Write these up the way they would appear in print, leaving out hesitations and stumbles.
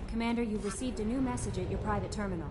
Commander, you've received a new message at your private terminal.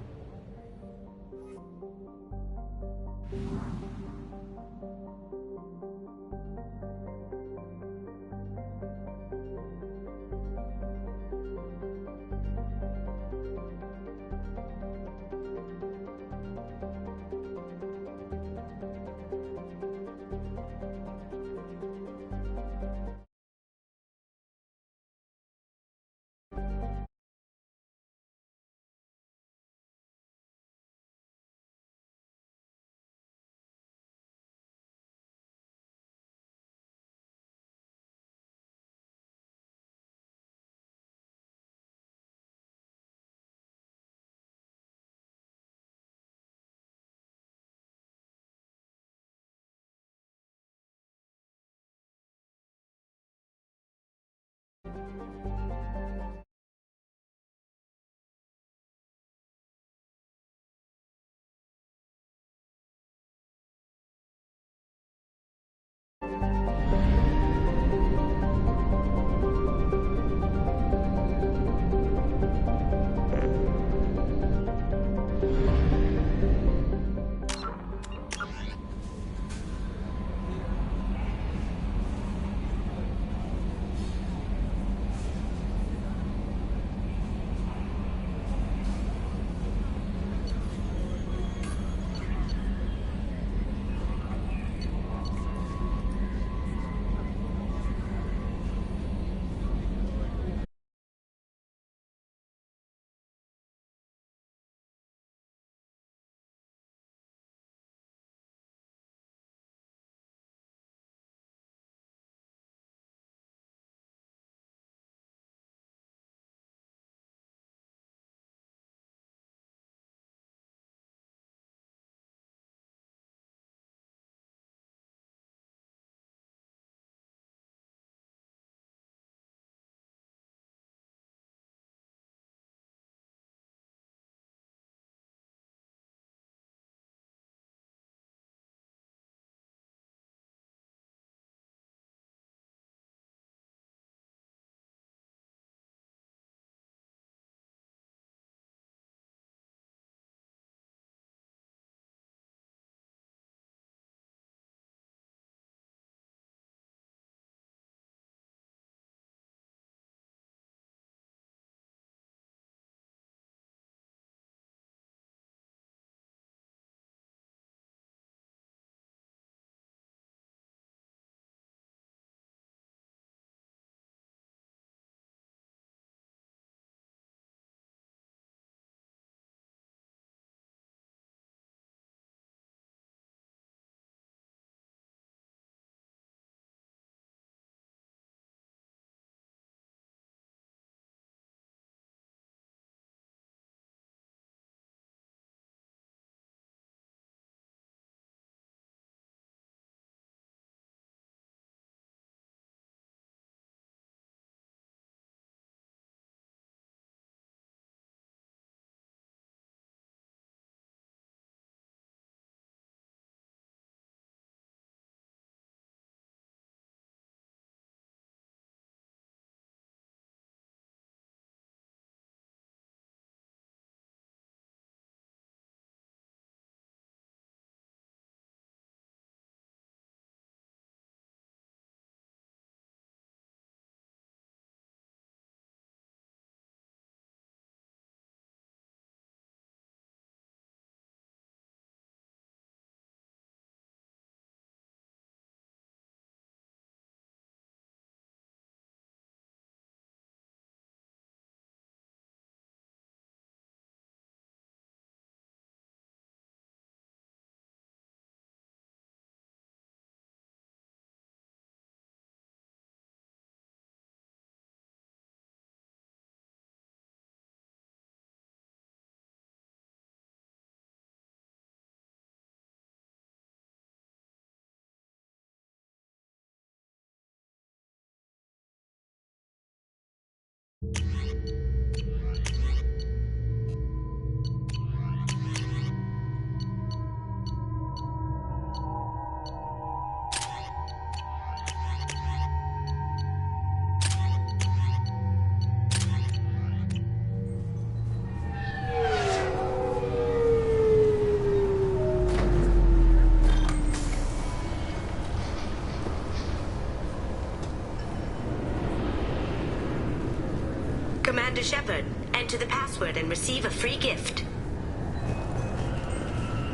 Commander Shepard, enter the password and receive a free gift.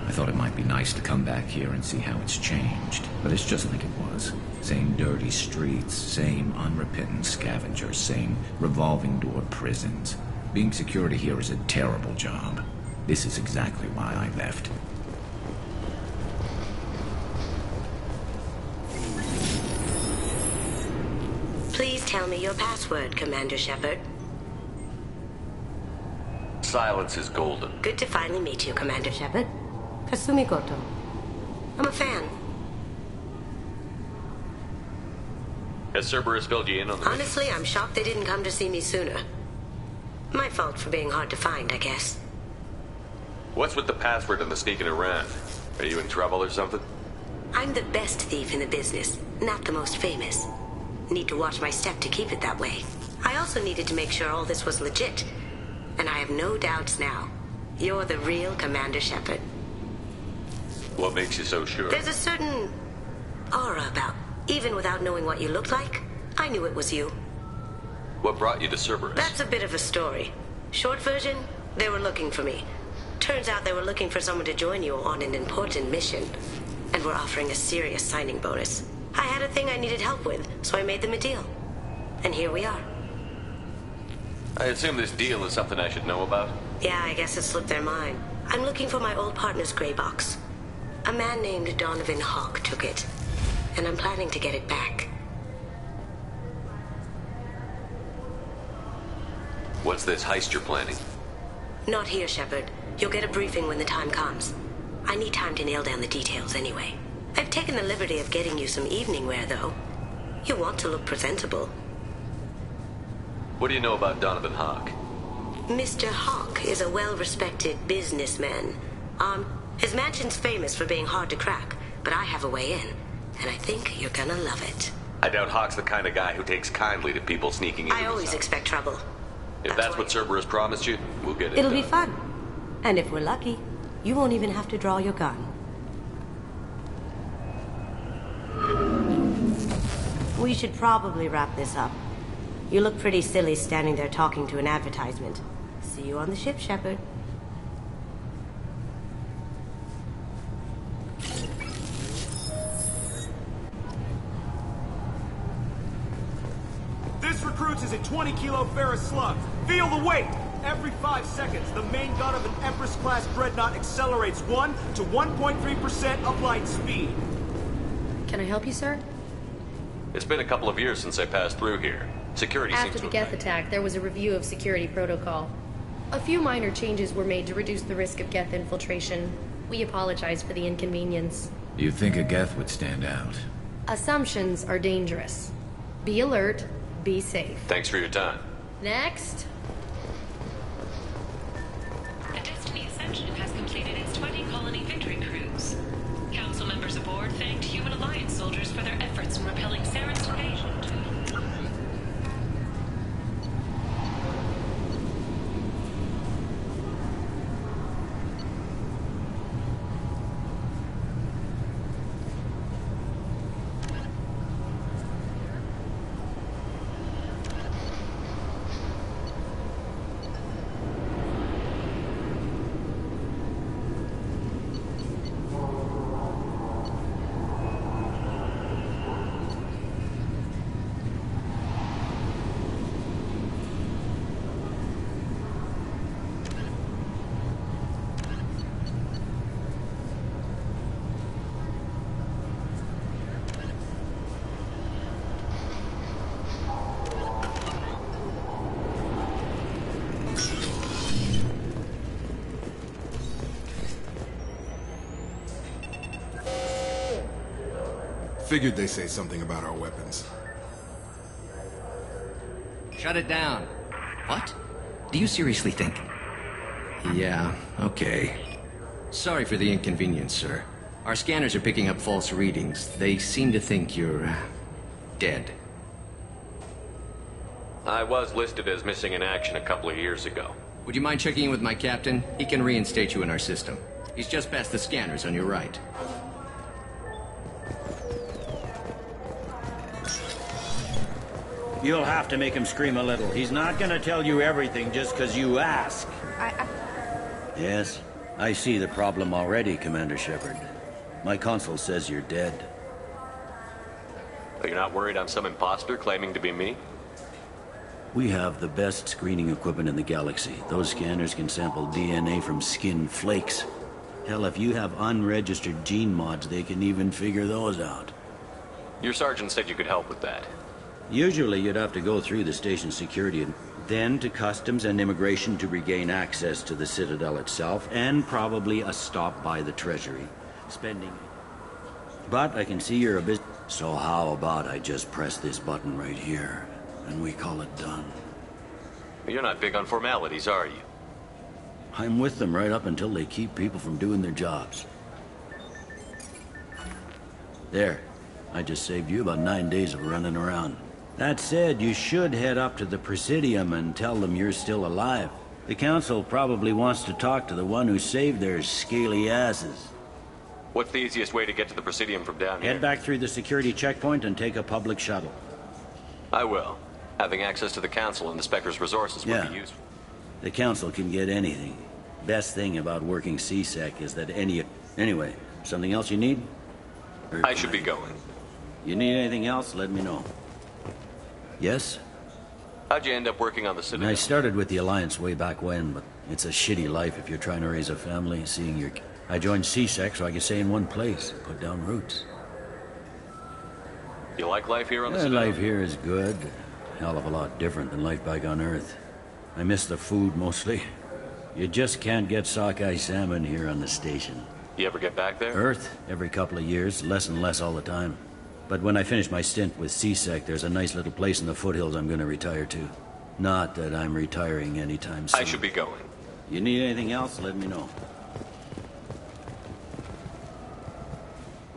I thought it might be nice to come back here and see how it's changed, but it's just like it was. Same dirty streets, same unrepentant scavengers, same revolving door prisons. Being security here is a terrible job. This is exactly why I left. Please tell me your password, Commander Shepard. Silence is golden. Good to finally meet you, Commander Shepard. Kasumi Goto. I'm a fan. Has Cerberus filled you in on the... Honestly, I'm shocked they didn't come to see me sooner. My fault for being hard to find, I guess. What's with the password and the sneaking around? Are you in trouble or something? I'm the best thief in the business, not the most famous. Need to watch my step to keep it that way. I also needed to make sure all this was legit. And I have no doubts now. You're the real Commander Shepard. What makes you so sure? There's a certain aura about. Even without knowing what you looked like, I knew it was you. What brought you to Cerberus? That's a bit of a story. Short version, they were looking for me. Turns out they were looking for someone to join you on an important mission. And were offering a serious signing bonus. I had a thing I needed help with, so I made them a deal. And here we are. I assume this deal is something I should know about? Yeah, I guess it slipped their mind. I'm looking for my old partner's gray box. A man named Donovan Hawk took it. And I'm planning to get it back. What's this heist you're planning? Not here, Shepard. You'll get a briefing when the time comes. I need time to nail down the details anyway. I've taken the liberty of getting you some evening wear, though. You want to look presentable. What do you know about Donovan Hawk? Mr. Hawk is a well-respected businessman. His mansion's famous for being hard to crack, but I have a way in. And I think you're gonna love it. I doubt Hawk's the kind of guy who takes kindly to people sneaking into I always his house. expect trouble. If that's what Cerberus promised you, we'll get it It'll done. be fun. And if we're lucky, you won't even have to draw your gun. We should probably wrap this up. You look pretty silly standing there talking to an advertisement. See you on the ship, Shepard. This recruits is a 20-kilo ferrous slug. Feel the weight! Every 5 seconds, the main gun of an Empress-class dreadnought accelerates 1 to 1.3% of light speed. Can I help you, sir? It's been a couple of years since I passed through here. Security After seems the to Geth have... attack, there was a review of security protocol. A few minor changes were made to reduce the risk of Geth infiltration. We apologize for the inconvenience. You'd think a Geth would stand out. Assumptions are dangerous. Be alert, be safe. Thanks for your time. Next. The Destiny Ascension has completed its 20-colony victory cruise. Council members aboard thanked Human Alliance soldiers for their efforts in repelling Saren's invasion. Figured they say something about our weapons. Shut it down. What? Do you seriously think? Yeah, okay. Sorry for the inconvenience, sir. Our scanners are picking up false readings. They seem to think you're... dead. I was listed as missing in action a couple of years ago. Would you mind checking in with my captain? He can reinstate you in our system. He's just past the scanners on your right. You'll have to make him scream a little. He's not gonna tell you everything just because you ask. Yes, I see the problem already, Commander Shepard. My console says you're dead. Are you not worried I'm some imposter claiming to be me? We have the best screening equipment in the galaxy. Those scanners can sample DNA from skin flakes. Hell, if you have unregistered gene mods, they can even figure those out. Your sergeant said you could help with that. Usually you'd have to go through the station security and then to customs and immigration to regain access to the Citadel itself, and probably a stop by the Treasury. But I can see you're a bit... So how about I just press this button right here, and we call it done? You're not big on formalities, are you? I'm with them right up until they keep people from doing their jobs. There. I just saved you about 9 days of running around. That said, you should head up to the Presidium and tell them you're still alive. The Council probably wants to talk to the one who saved their scaly asses. What's the easiest way to get to the Presidium from down here? Head back through the security checkpoint and take a public shuttle. I will. Having access to the Council and the Spectre's resources would be useful. The Council can get anything. Best thing about working CSEC is that Anyway, something else you need? I should be going. You need anything else, let me know. Yes? How'd you end up working on the Citadel? I started with the Alliance way back when, but it's a shitty life if you're trying to raise a family, seeing your... I joined CSEC so I could stay in one place, put down roots. You like life here on the Citadel? Life here is good. Hell of a lot different than life back on Earth. I miss the food mostly. You just can't get sockeye salmon here on the station. You ever get back there? Earth, every couple of years, less and less all the time. But when I finish my stint with CSEC, there's a nice little place in the foothills I'm gonna retire to. Not that I'm retiring anytime soon. I should be going. You need anything else, let me know.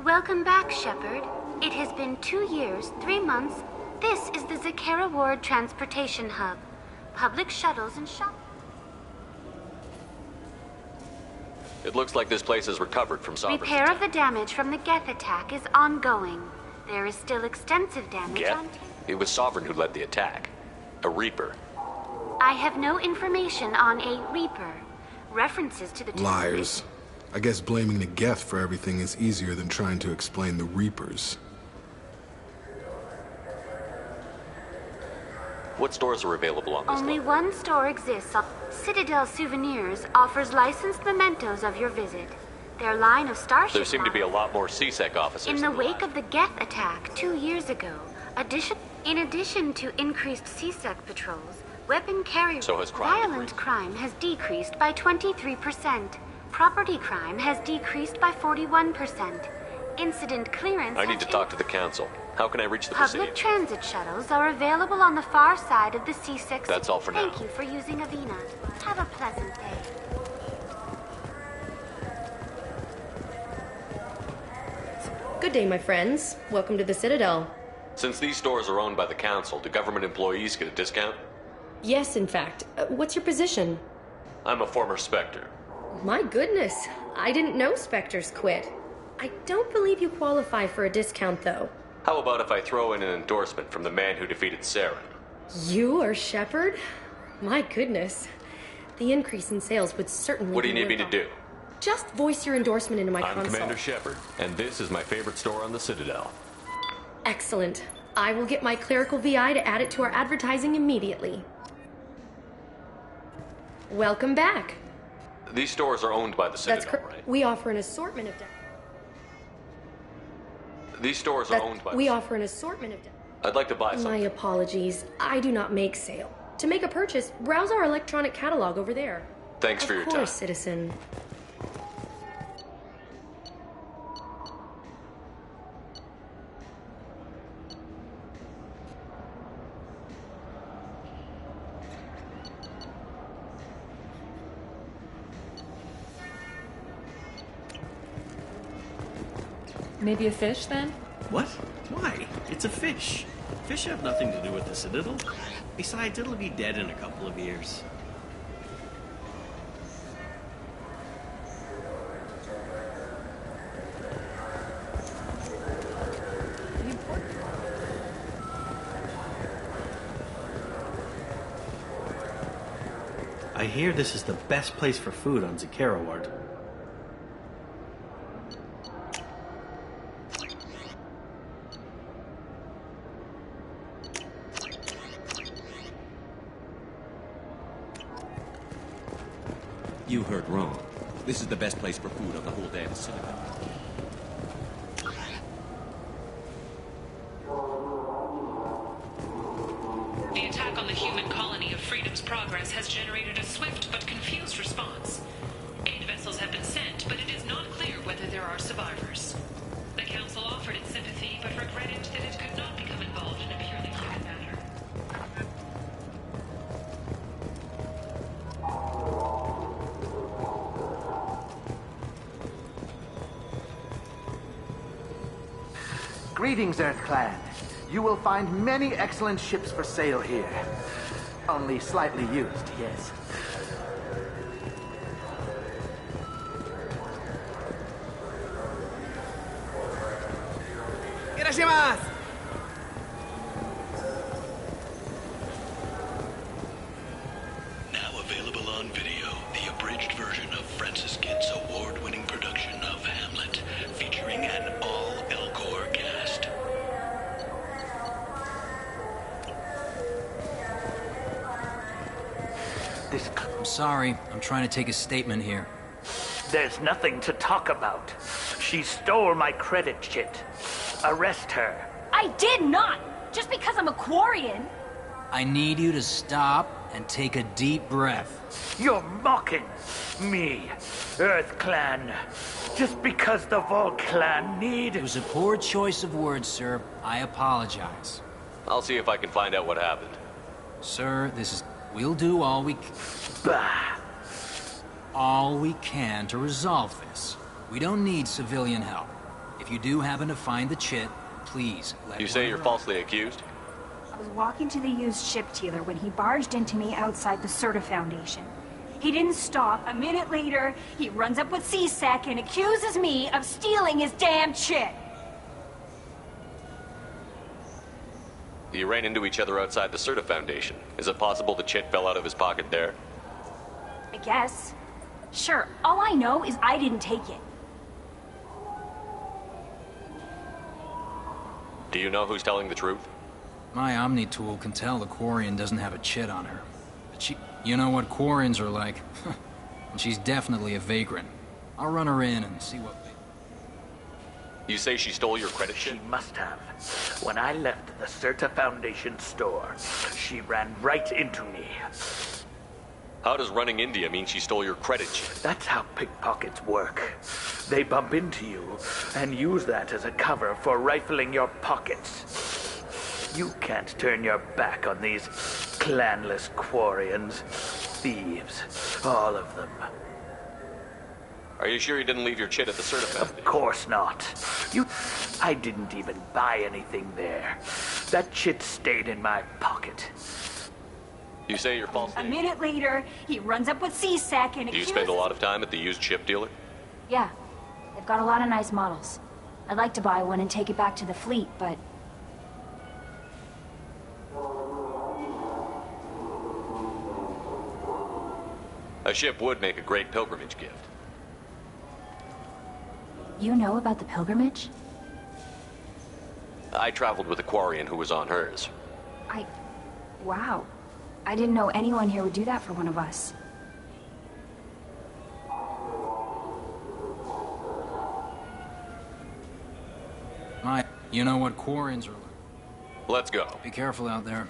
Welcome back, Shepard. It has been 2 years, 3 months. This is the Zakera Ward Transportation Hub. Public shuttles and It looks like this place has recovered from Sovereign's Repair of the damage from the Geth attack is ongoing. There is still extensive damage on... It was Sovereign who led the attack. A Reaper. I have no information on a Reaper. References to the... Liars. I guess blaming the Geth for everything is easier than trying to explain the Reapers. What stores are available on this Only one store exists. Citadel Souvenirs offers licensed mementos of your visit. Their line of Starship... There seem to be a lot more CSEC officers In the wake of the Geth attack 2 years ago, in addition to increased CSEC patrols, weapon carry... So has crime Violent crime has decreased by 23%. Property crime has decreased by 41%. Incident clearance... I need to talk to the Council. How can I reach the Public Presidium? transit shuttles are available on the far side of the C6... That's all for now. Thank you for using Avina. Have a pleasant day. Good day, my friends. Welcome to the Citadel. Since these stores are owned by the Council, do government employees get a discount? Yes, in fact. What's your position? I'm a former Spectre. My goodness. I didn't know Spectres quit. I don't believe you qualify for a discount, though. How about if I throw in an endorsement from the man who defeated Saren? You are Shepard? My goodness. The increase in sales would certainly What do you be need me to do? Just voice your endorsement into my I'm console. Commander Shepard, and this is my favorite store on the Citadel. Excellent. I will get my clerical VI to add it to our advertising immediately. Welcome back. These stores are owned by the Citadel, That's correct. right? We offer an assortment of... These stores are owned by We offer an assortment of... I'd like to buy something. My apologies. I do not make sale. To make a purchase, browse our electronic catalog over there. Thanks for your time. Of course, citizen. Maybe a fish, then? What? Why? It's a fish. Fish have nothing to do with the Citadel. Besides, it'll be dead in a couple of years. I hear this is the best place for food on Zakera Ward. You heard wrong. This is the best place for food on the whole damn Citadel. The attack on the human colony of Freedom's Progress has generated a swift but confused response. Aid vessels have been sent, but it is not clear whether there are survivors. The Council offered its sympathy, but regretted that it could not become involved in a purely human matter. Greetings, Earth Clan. You will find many excellent ships for sale here. Only slightly used, yes. Irashimasu! Now available on video, the abridged version of Francis Kidd's award-winning production of Hamlet, featuring an all-Elcor cast. I'm sorry. I'm trying to take a statement here. There's nothing to talk about. She stole my credit chit. Arrest her. I did not! Just because I'm a Quarian! I need you to stop and take a deep breath. You're mocking me, Earth Clan. Just because the Vol Clan need... It was a poor choice of words, sir. I apologize. I'll see if I can find out what happened. Sir, this is... We'll do all we... Bah! All we can to resolve this. We don't need civilian help. If you do happen to find the chit, please let You say you're falsely accused? I was walking to the used ship dealer when he barged into me outside the Serta Foundation. He didn't stop. A minute later, he runs up with C-Sec and accuses me of stealing his damn chit. You ran into each other outside the Serta Foundation. Is it possible the chit fell out of his pocket there? I guess. Sure, all I know is I didn't take it. Do you know who's telling the truth? My Omni tool can tell the Quarian doesn't have a chit on her. But she... You know what Quarians are like. And she's definitely a vagrant. I'll run her in and see what... You say she stole your credit chit? She must have. When I left the Serta Foundation store, she ran right into me. How does running into you mean she stole your credit chit? That's how pickpockets work. They bump into you and use that as a cover for rifling your pockets. You can't turn your back on these clanless Quarians. Thieves. All of them. Are you sure you didn't leave your chit at the Serta Foundation? Of course not. I didn't even buy anything there. That chit stayed in my pocket. You say you're falsely... A minute later, he runs up with C-Sec and Do you accuses... spend a lot of time at the used ship dealer? Yeah. They've got a lot of nice models. I'd like to buy one and take it back to the fleet, but... A ship would make a great pilgrimage gift. You know about the pilgrimage? I traveled with a Quarian who was on hers. Wow. I didn't know anyone here would do that for one of us. You know what Quarians are like. Let's go. Be careful out there.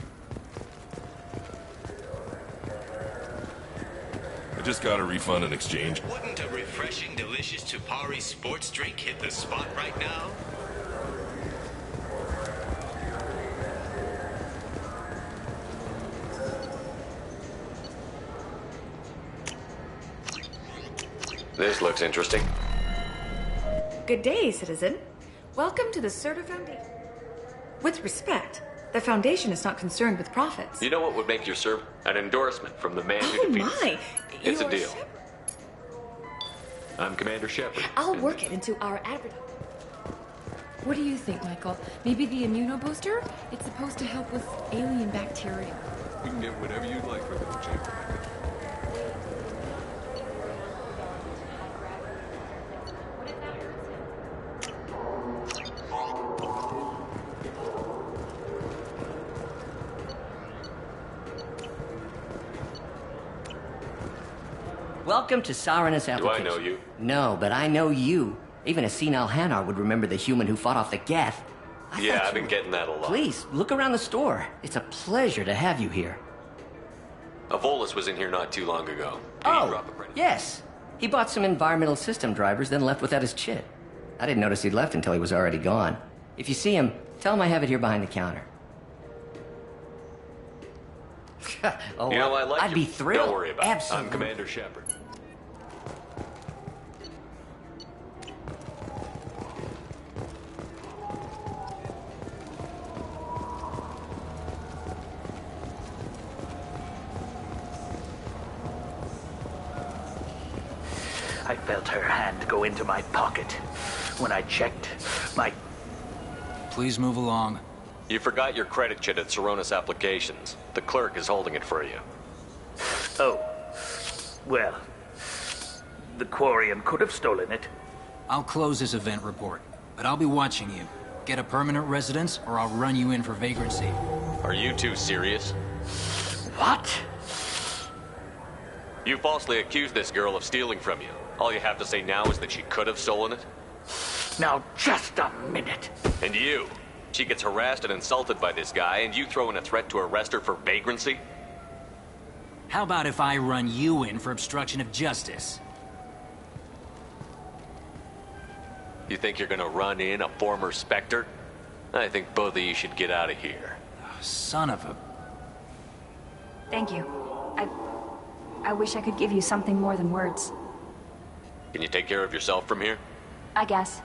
I just got a refund in exchange. Wouldn't a refreshing, delicious Tupari sports drink hit the spot right now? This looks interesting. Good day, citizen. Welcome to the Serta Foundation. With respect, the Foundation is not concerned with profits. You know what would make you serve? An endorsement from the man who Oh defeated... my! It's a You're deal. I'm Commander Shepard. I'll work it into our advertising. What do you think, Michael? Maybe the immunobooster? It's supposed to help with alien bacteria. You can get whatever you'd like for this chamber. Welcome to Sarenus application. Do I know you? No, but I know you. Even a senile Hanar would remember the human who fought off the Geth. Yeah, I've been getting that a lot. Please, look around the store. It's a pleasure to have you here. Avolis was in here not too long ago. Did he drop a credit? Yes. He bought some environmental system drivers, then left without his chit. I didn't notice he'd left until he was already gone. If you see him, tell him I have it here behind the counter. Oh, you know, I like I'd be thrilled. Don't worry about Absolutely. it. I'm Commander Shepard. I felt her hand go into my pocket. When I checked, my... Please move along. You forgot your credit chit at Sarenus Applications. The clerk is holding it for you. Oh. Well, the Quarian could have stolen it. I'll close this event report, but I'll be watching you. Get a permanent residence, or I'll run you in for vagrancy. Are you two serious? What? You falsely accused this girl of stealing from you. All you have to say now is that she could have stolen it? Now, just a minute. And you? She gets harassed and insulted by this guy, and you throw in a threat to arrest her for vagrancy? How about if I run you in for obstruction of justice? You think you're gonna run in a former Spectre? I think both of you should get out of here. Son of a... Thank you. I wish I could give you something more than words. Can you take care of yourself from here? I guess.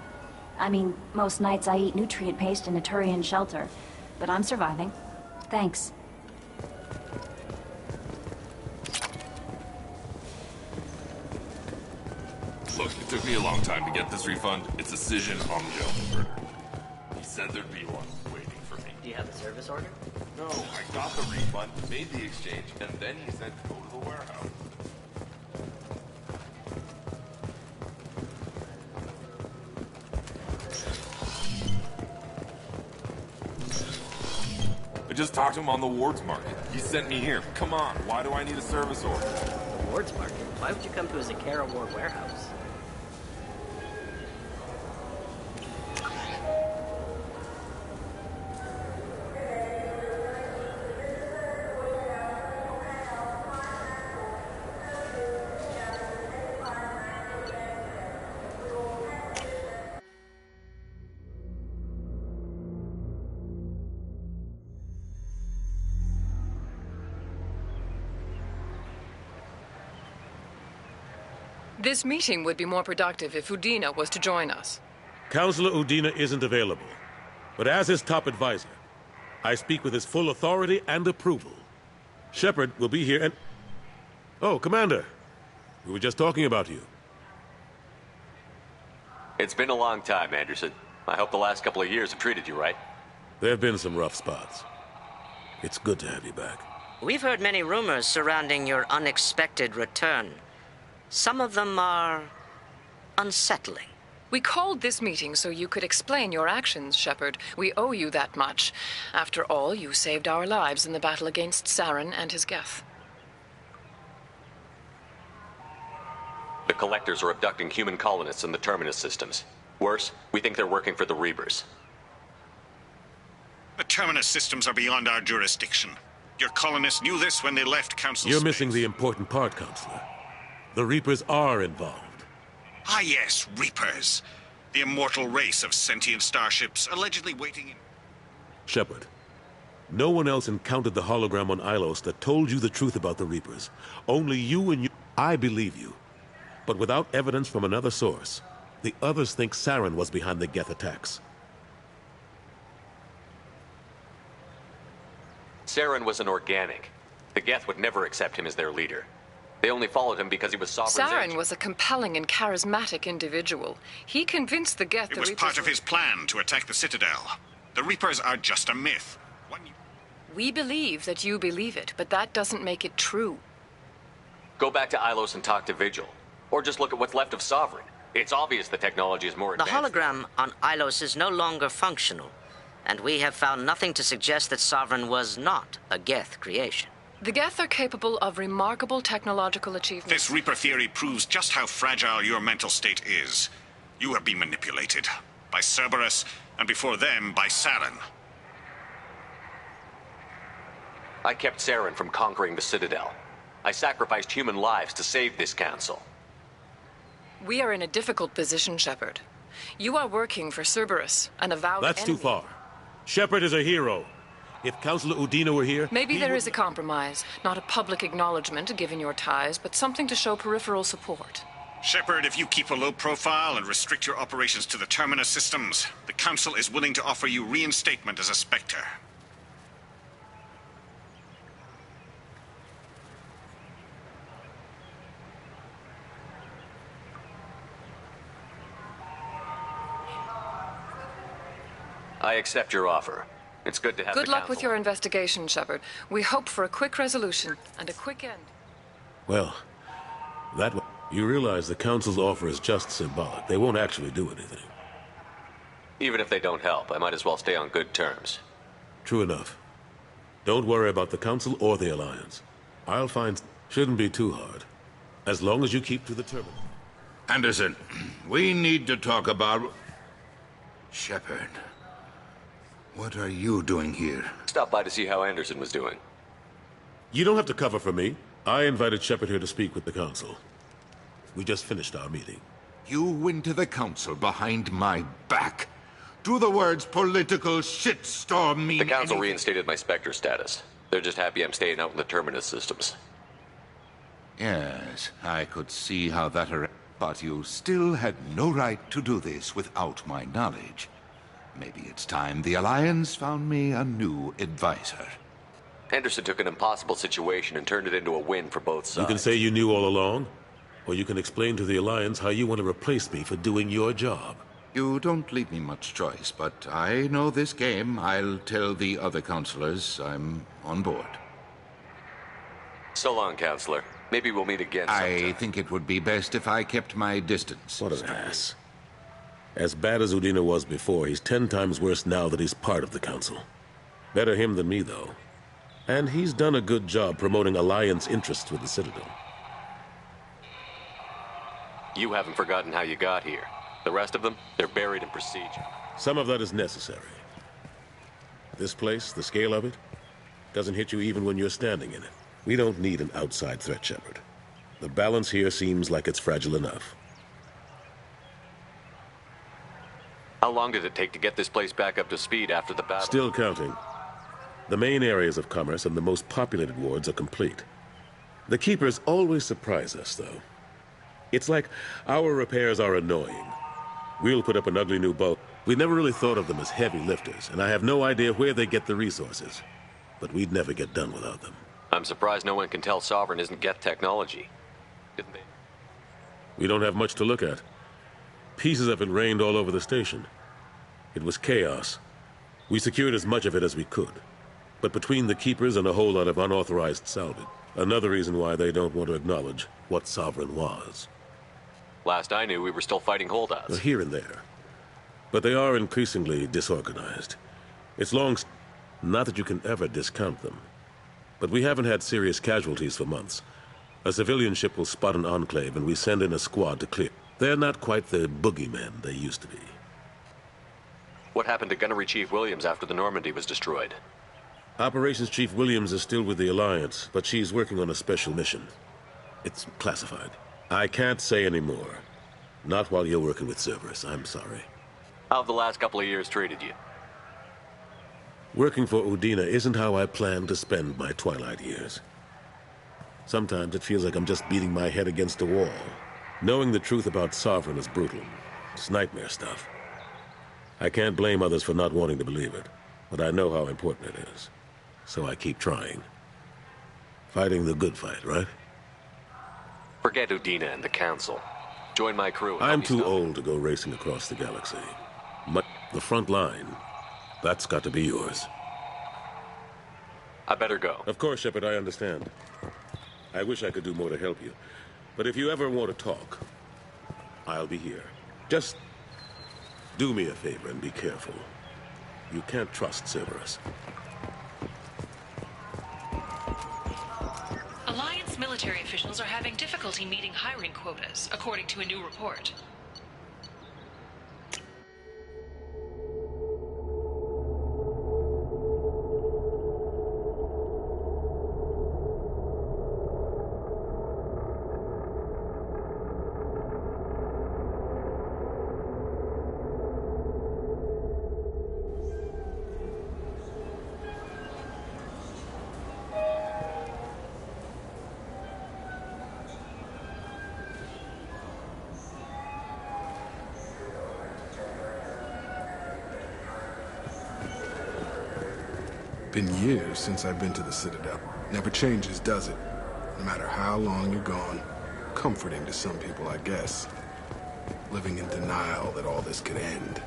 I mean, most nights I eat nutrient paste in a Turian shelter, but I'm surviving. Thanks. Look, it took me a long time to get this refund. It's a Cision Omjo murder. He said there'd be one waiting for me. Do you have a service order? No, I got the refund, made the exchange, and then he said to go to the warehouse. I just talked to him on the Wards Market. He sent me here. Come on, why do I need a service order? The Wards Market? Why would you come to a Zakara Ward warehouse? This meeting would be more productive if Udina was to join us. Counselor Udina isn't available, but as his top advisor, I speak with his full authority and approval. Shepard will be here and... Oh, Commander. We were just talking about you. It's been a long time, Anderson. I hope the last couple of years have treated you right. There have been some rough spots. It's good to have you back. We've heard many rumors surrounding your unexpected return. Some of them are unsettling. We called this meeting so you could explain your actions, Shepard. We owe you that much. After all, you saved our lives in the battle against Saren and his Geth. The Collectors are abducting human colonists in the Terminus systems. Worse, we think they're working for the Reapers. The Terminus systems are beyond our jurisdiction. Your colonists knew this when they left Council You're space. missing the important part, Counselor. The Reapers are involved. Ah, yes, Reapers. The immortal race of sentient starships allegedly waiting in... Shepard, no one else encountered the hologram on Ilos that told you the truth about the Reapers. Only you and you... I believe you. But without evidence from another source, the others think Saren was behind the Geth attacks. Saren was an organic. The Geth would never accept him as their leader. They only followed him because he was Sovereign's Saren agent. was a compelling and charismatic individual. He convinced the Geth It the was Reapers part of his plan to attack the Citadel. The Reapers are just a myth. We believe that you believe it, but that doesn't make it true. Go back to Ilos and talk to Vigil. Or just look at what's left of Sovereign. It's obvious the technology is more The advanced. hologram on Ilos is no longer functional, and we have found nothing to suggest that Sovereign was not a Geth creation. The Geth are capable of remarkable technological achievements. This Reaper theory proves just how fragile your mental state is. You have been manipulated. By Cerberus, and before them, by Saren. I kept Saren from conquering the Citadel. I sacrificed human lives to save this council. We are in a difficult position, Shepard. You are working for Cerberus, an avowed That's enemy. too far. Shepard is a hero. If Councilor Udina were here... Maybe there is a compromise. Not a public acknowledgement, given your ties, but something to show peripheral support. Shepard, if you keep a low profile and restrict your operations to the Terminus systems, the Council is willing to offer you reinstatement as a Spectre. I accept your offer. It's good to have Good the luck council. with your investigation, Shepard. We hope for a quick resolution and a quick end. Well, you realize the Council's offer is just symbolic. They won't actually do anything. Even if they don't help, I might as well stay on good terms. True enough. Don't worry about the Council or the Alliance. I'll find... Shouldn't be too hard. As long as you keep to the terminal. Anderson, we need to talk about... Shepard. What are you doing here? Stop by to see how Anderson was doing. You don't have to cover for me. I invited Shepard here to speak with the Council. We just finished our meeting. You went to the Council behind my back. Do the words political shitstorm mean The Council anything? reinstated my Spectre status. They're just happy I'm staying out in the Terminus systems. Yes, I could see how that... But you still had no right to do this without my knowledge. Maybe it's time the Alliance found me a new advisor. Anderson took an impossible situation and turned it into a win for both sides. You can say you knew all along, or you can explain to the Alliance how you want to replace me for doing your job. You don't leave me much choice, but I know this game. I'll tell the other counselors I'm on board. So long, Counselor. Maybe we'll meet again sometime. I think it would be best if I kept my distance. What an ass. As bad as Udina was before, he's 10 times worse now that he's part of the Council. Better him than me, though. And he's done a good job promoting Alliance interests with the Citadel. You haven't forgotten how you got here. The rest of them, they're buried in procedure. Some of that is necessary. This place, the scale of it, doesn't hit you even when you're standing in it. We don't need an outside threat, Shepard. The balance here seems like it's fragile enough. How long did it take to get this place back up to speed after the battle? Still counting. The main areas of commerce and the most populated wards are complete. The Keepers always surprise us, though. It's like our repairs are annoying. We'll put up an ugly new boat. We never really thought of them as heavy lifters, and I have no idea where they get the resources. But we'd never get done without them. I'm surprised no one can tell Sovereign isn't Geth technology. Didn't they? We don't have much to look at. Pieces of it rained all over the station. It was chaos. We secured as much of it as we could. But between the Keepers and a whole lot of unauthorized salvage, another reason why they don't want to acknowledge what Sovereign was. Last I knew, we were still fighting holdouts. Here and there. But they are increasingly disorganized. It's long... Not that you can ever discount them. But we haven't had serious casualties for months. A civilian ship will spot an enclave and we send in a squad to clear. They're not quite the boogeymen they used to be. What happened to Gunnery Chief Williams after the Normandy was destroyed? Operations Chief Williams is still with the Alliance, but she's working on a special mission. It's classified. I can't say any more. Not while you're working with Cerberus, I'm sorry. How have the last couple of years treated you? Working for Udina isn't how I planned to spend my twilight years. Sometimes it feels like I'm just beating my head against a wall. Knowing the truth about Sovereign is brutal. It's nightmare stuff. I can't blame others for not wanting to believe it, but I know how important it is. So I keep trying. Fighting the good fight, right? Forget Udina and the Council. Join my crew and I'm help me too stop old to go racing across the galaxy. The front line, that's got to be yours. I better go. Of course, Shepard, I understand. I wish I could do more to help you. But if you ever want to talk, I'll be here. Just do me a favor and be careful. You can't trust Cerberus. Alliance military officials are having difficulty meeting hiring quotas, according to a new report. Been years since I've been to the Citadel. Never changes, does it? No matter how long you're gone. Comforting to some people, I guess. Living in denial that all this could end.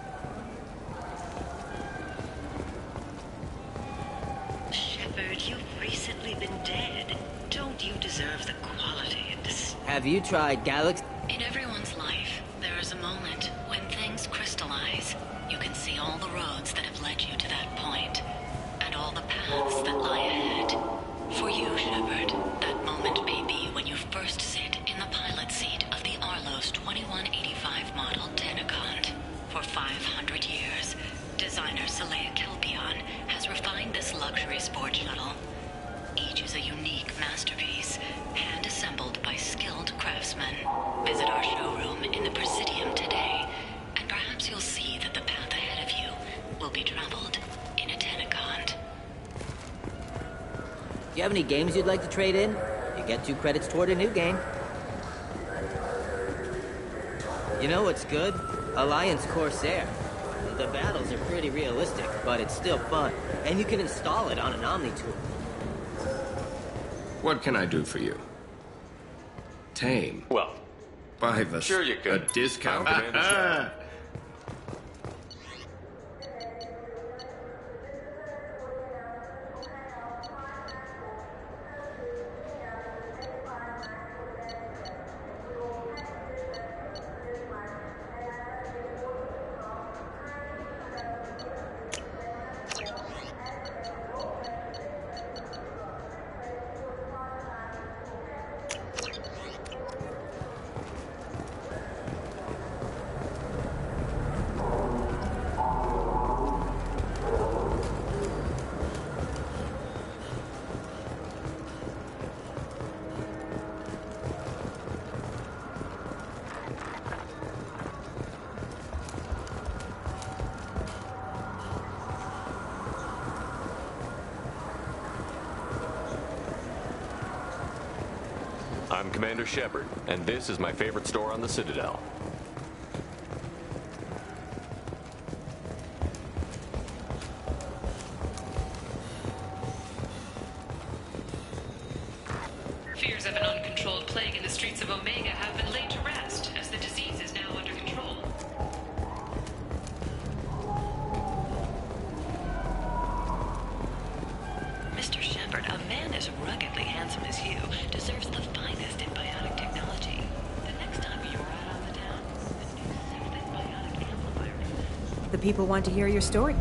Shepard, you've recently been dead. Don't you deserve the quality and Have you tried Galaxy? In everyone's life, there is a moment when things crystallize. You can see all the roads that have led you to that point. All the paths that lie ahead. For you, Shepard, that moment may be when you first sit in the pilot seat of the Arlos 2185 model Tenacont. For 500 years, designer Saleha Kelpion has refined this luxury sport shuttle. Each is a unique masterpiece, hand-assembled by skilled craftsmen. Visit our showroom in the Presidium today, and perhaps you'll see that the path ahead of you will be traveled in a Tenacont. Do you have any games you'd like to trade in? You get 2 credits toward a new game. You know what's good? Alliance Corsair. The battles are pretty realistic, but it's still fun. And you can install it on an Omni-tool. What can I do for you? Tame. Well, by the sure you could. A discount. I'm Commander Shepard, and this is my favorite store on the Citadel. Fears of an uncontrolled plague in the streets of Omega have been laid to rest, as the disease is now under control. Mr. Shepard, a man as ruggedly handsome as you deserves the finest in biotic technology. The next time you're out on the town, the new Cephalid biotic amplifier. The people want to hear your story.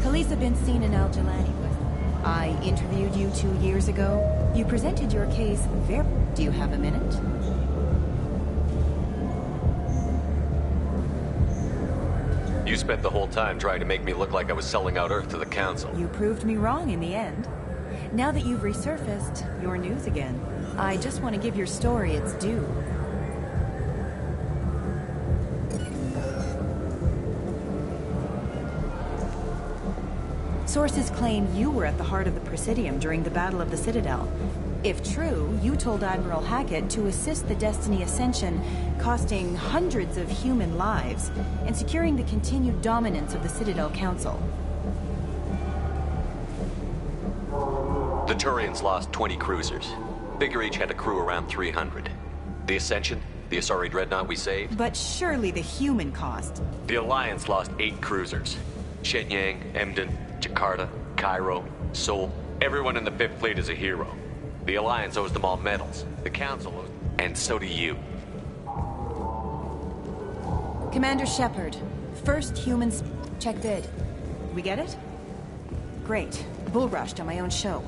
Khalisah bin Seen and Al-Jalani with. I interviewed you 2 years ago. You presented your case very... Do you have a minute? You spent the whole time trying to make me look like I was selling out Earth to the Council. You proved me wrong in the end. Now that you've resurfaced, you're news again. I just want to give your story its due. Sources claim you were at the heart of the Presidium during the Battle of the Citadel. If true, you told Admiral Hackett to assist the Destiny Ascension, costing hundreds of human lives, and securing the continued dominance of the Citadel Council. The Turians lost 20 cruisers. Figure each had a crew around 300. The Ascension, the Asari Dreadnought we saved. But surely the human cost. The Alliance lost 8 cruisers. Shenyang, Emden, Jakarta, Cairo, Seoul. Everyone in the 5th Fleet is a hero. The Alliance owes them all medals. The Council owes... And so do you. Commander Shepard, first humans... Check vid. We get it? Great. Bull rushed on my own show.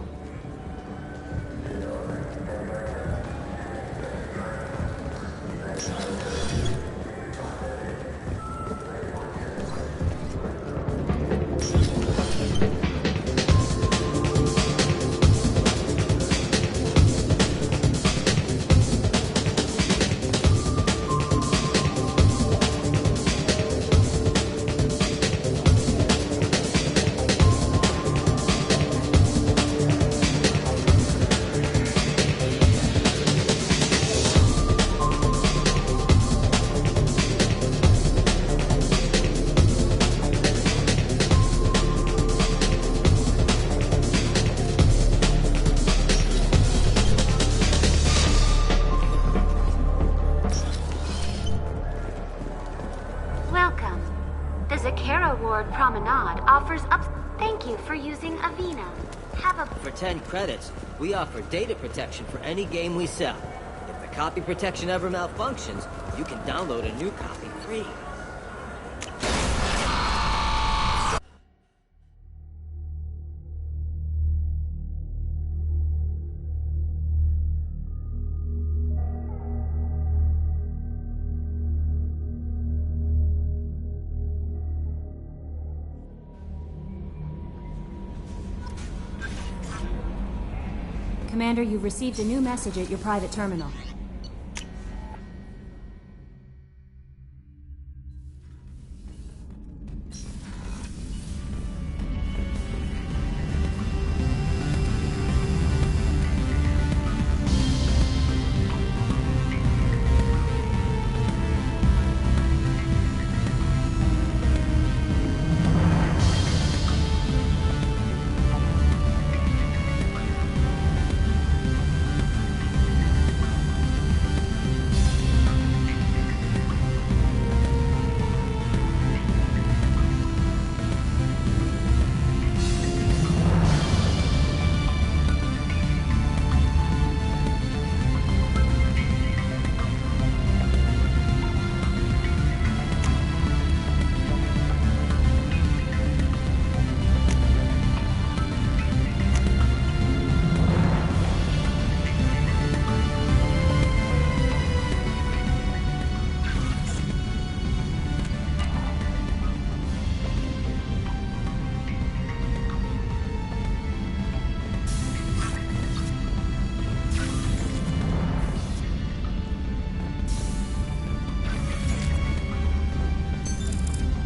Welcome. The Zakara Ward Promenade offers up... Thank you for using Avena. Have a... For 10 credits, we offer data protection for any game we sell. If the copy protection ever malfunctions, you can download a new copy free. Commander, you've received a new message at your private terminal.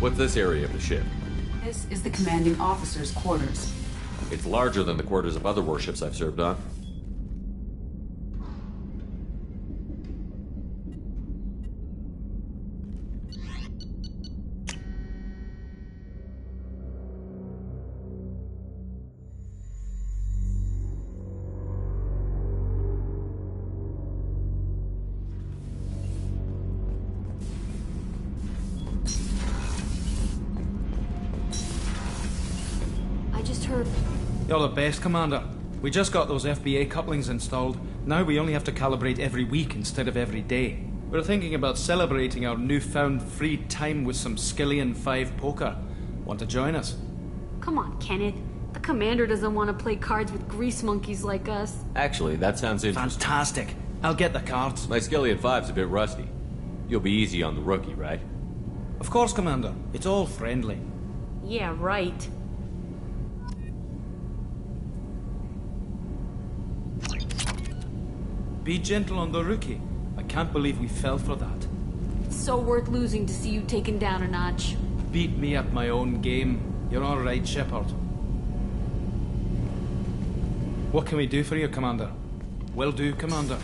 What's this area of the ship? This is the commanding officer's quarters. It's larger than the quarters of other warships I've served on. You're the best, Commander. We just got those FBA couplings installed. Now we only have to calibrate every week instead of every day. We're thinking about celebrating our newfound free time with some Skillian 5 poker. Want to join us? Come on, Kenneth. The commander doesn't want to play cards with grease monkeys like us. Actually, that sounds interesting. Fantastic. I'll get the cards. My Skillian 5's a bit rusty. You'll be easy on the rookie, right? Of course, Commander. It's all friendly. Yeah, right. Be gentle on the rookie. I can't believe we fell for that. It's so worth losing to see you taken down a notch. Beat me at my own game. You're all right, Shepard. What can we do for you, Commander? Will do, Commander.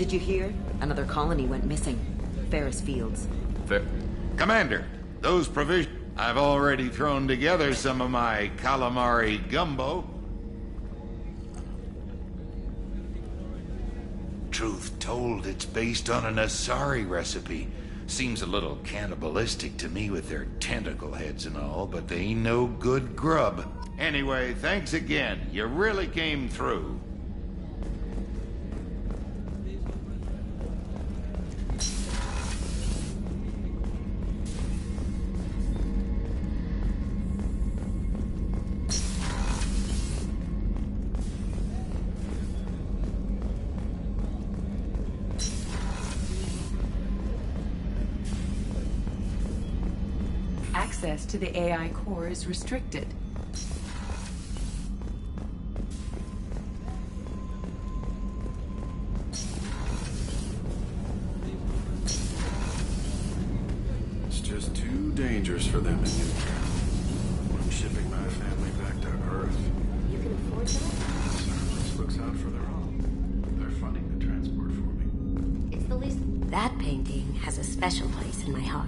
Did you hear? Another colony went missing. Ferris Fields. Commander, those provisions... I've already thrown together some of my calamari gumbo. Truth told, it's based on an Asari recipe. Seems a little cannibalistic to me with their tentacle heads and all, but they ain't no good grub. Anyway, thanks again. You really came through. Access to the AI core is restricted. It's just too dangerous for them to do. I'm shipping my family back to Earth. You can afford that? Cerberus looks out for their own. They're funding the transport for me. It's the least... That painting has a special place in my heart.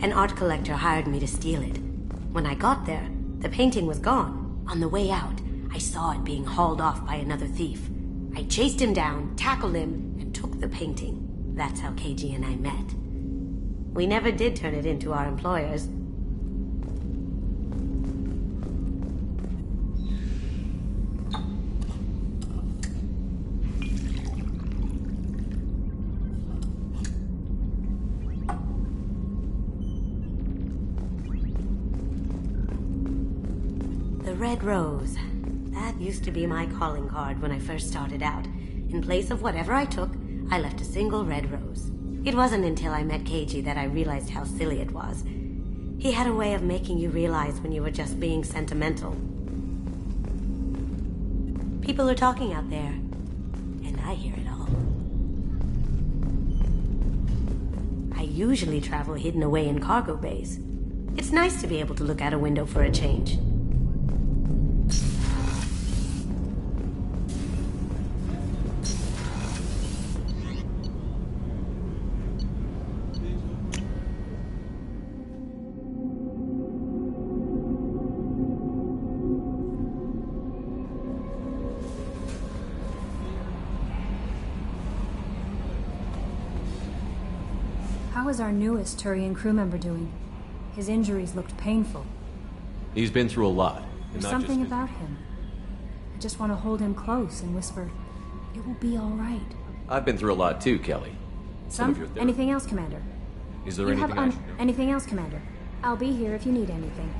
An art collector hired me to steal it. When I got there, the painting was gone. On the way out, I saw it being hauled off by another thief. I chased him down, tackled him, and took the painting. That's how KG and I met. We never did turn it into our employers. Red rose. That used to be my calling card when I first started out. In place of whatever I took, I left a single red rose. It wasn't until I met KG that I realized how silly it was. He had a way of making you realize when you were just being sentimental. People are talking out there, and I hear it all. I usually travel hidden away in cargo bays. It's nice to be able to look out a window for a change. How is our newest Turian crew member doing? His injuries looked painful. He's been through a lot. There's something about him. I just want to hold him close and whisper, "It will be all right." I've been through a lot too, Kelly. Anything else, Commander? Is there anything I should know? Anything else, Commander? I'll be here if you need anything.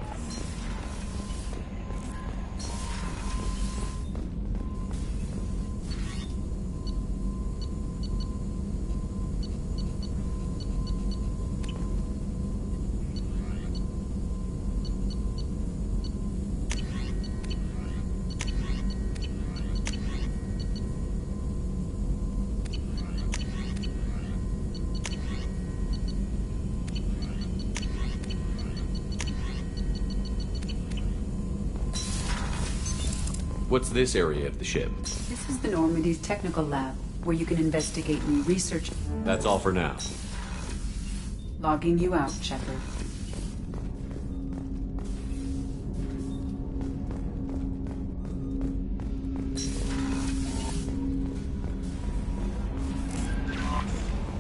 What's this area of the ship? This is the Normandy's technical lab, where you can investigate new research. That's all for now. Logging you out, Shepard.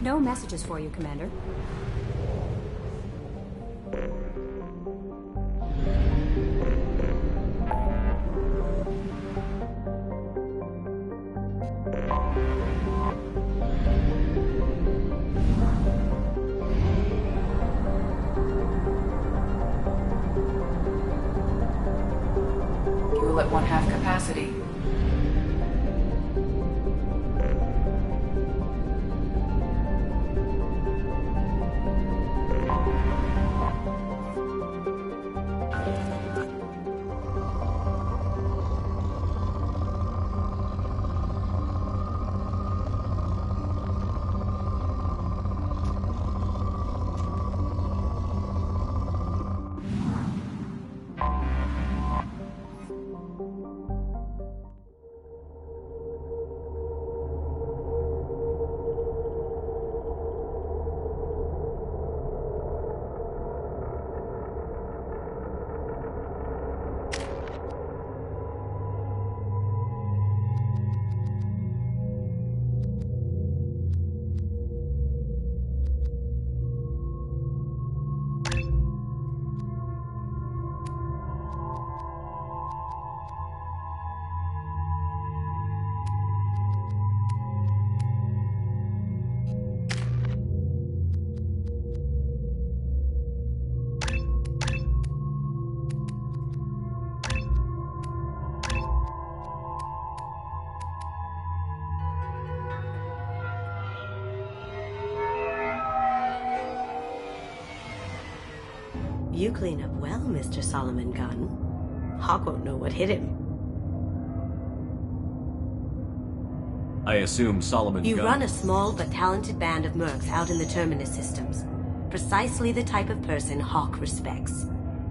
No messages for you, Commander. Fuel at 1/2 capacity. You clean up well, Mr. Solomon Gunn. Hawk won't know what hit him. I assume Solomon You Gunn... run a small but talented band of mercs out in the Terminus systems. Precisely the type of person Hawk respects.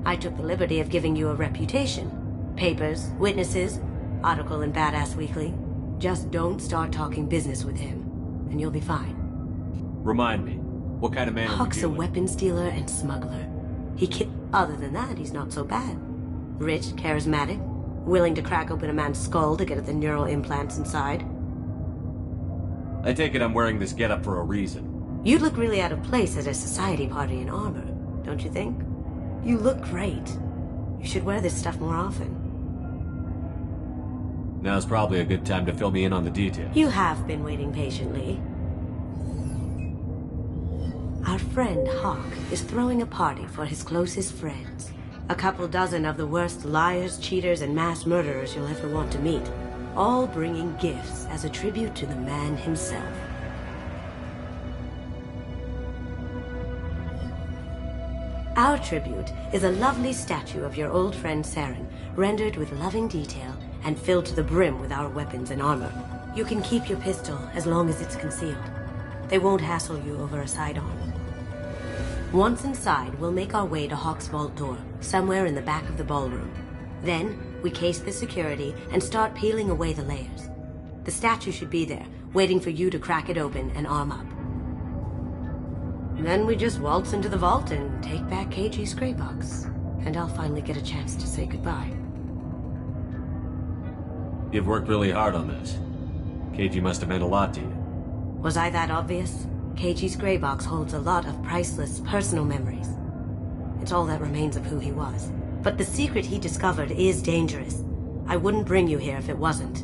I took the liberty of giving you a reputation. Papers, witnesses, article in Badass Weekly. Just don't start talking business with him, and you'll be fine. Remind me, what kind of man are we Hawk's a dealing? weapons dealer and smuggler. Other than that, he's not so bad. Rich, charismatic, willing to crack open a man's skull to get at the neural implants inside. I take it I'm wearing this getup for a reason. You'd look really out of place at a society party in armor, don't you think? You look great. You should wear this stuff more often. Now's probably a good time to fill me in on the details. You have been waiting patiently. Our friend Hawk is throwing a party for his closest friends. A couple dozen of the worst liars, cheaters, and mass murderers you'll ever want to meet. All bringing gifts as a tribute to the man himself. Our tribute is a lovely statue of your old friend Saren, rendered with loving detail and filled to the brim with our weapons and armor. You can keep your pistol as long as it's concealed. They won't hassle you over a sidearm. Once inside, we'll make our way to Hawk's vault door, somewhere in the back of the ballroom. Then, we case the security and start peeling away the layers. The statue should be there, waiting for you to crack it open and arm up. Then we just waltz into the vault and take back KG's gray box. And I'll finally get a chance to say goodbye. You've worked really hard on this. KG must have meant a lot to you. Was I that obvious? KG's gray box holds a lot of priceless personal memories. It's all that remains of who he was. But the secret he discovered is dangerous. I wouldn't bring you here if it wasn't.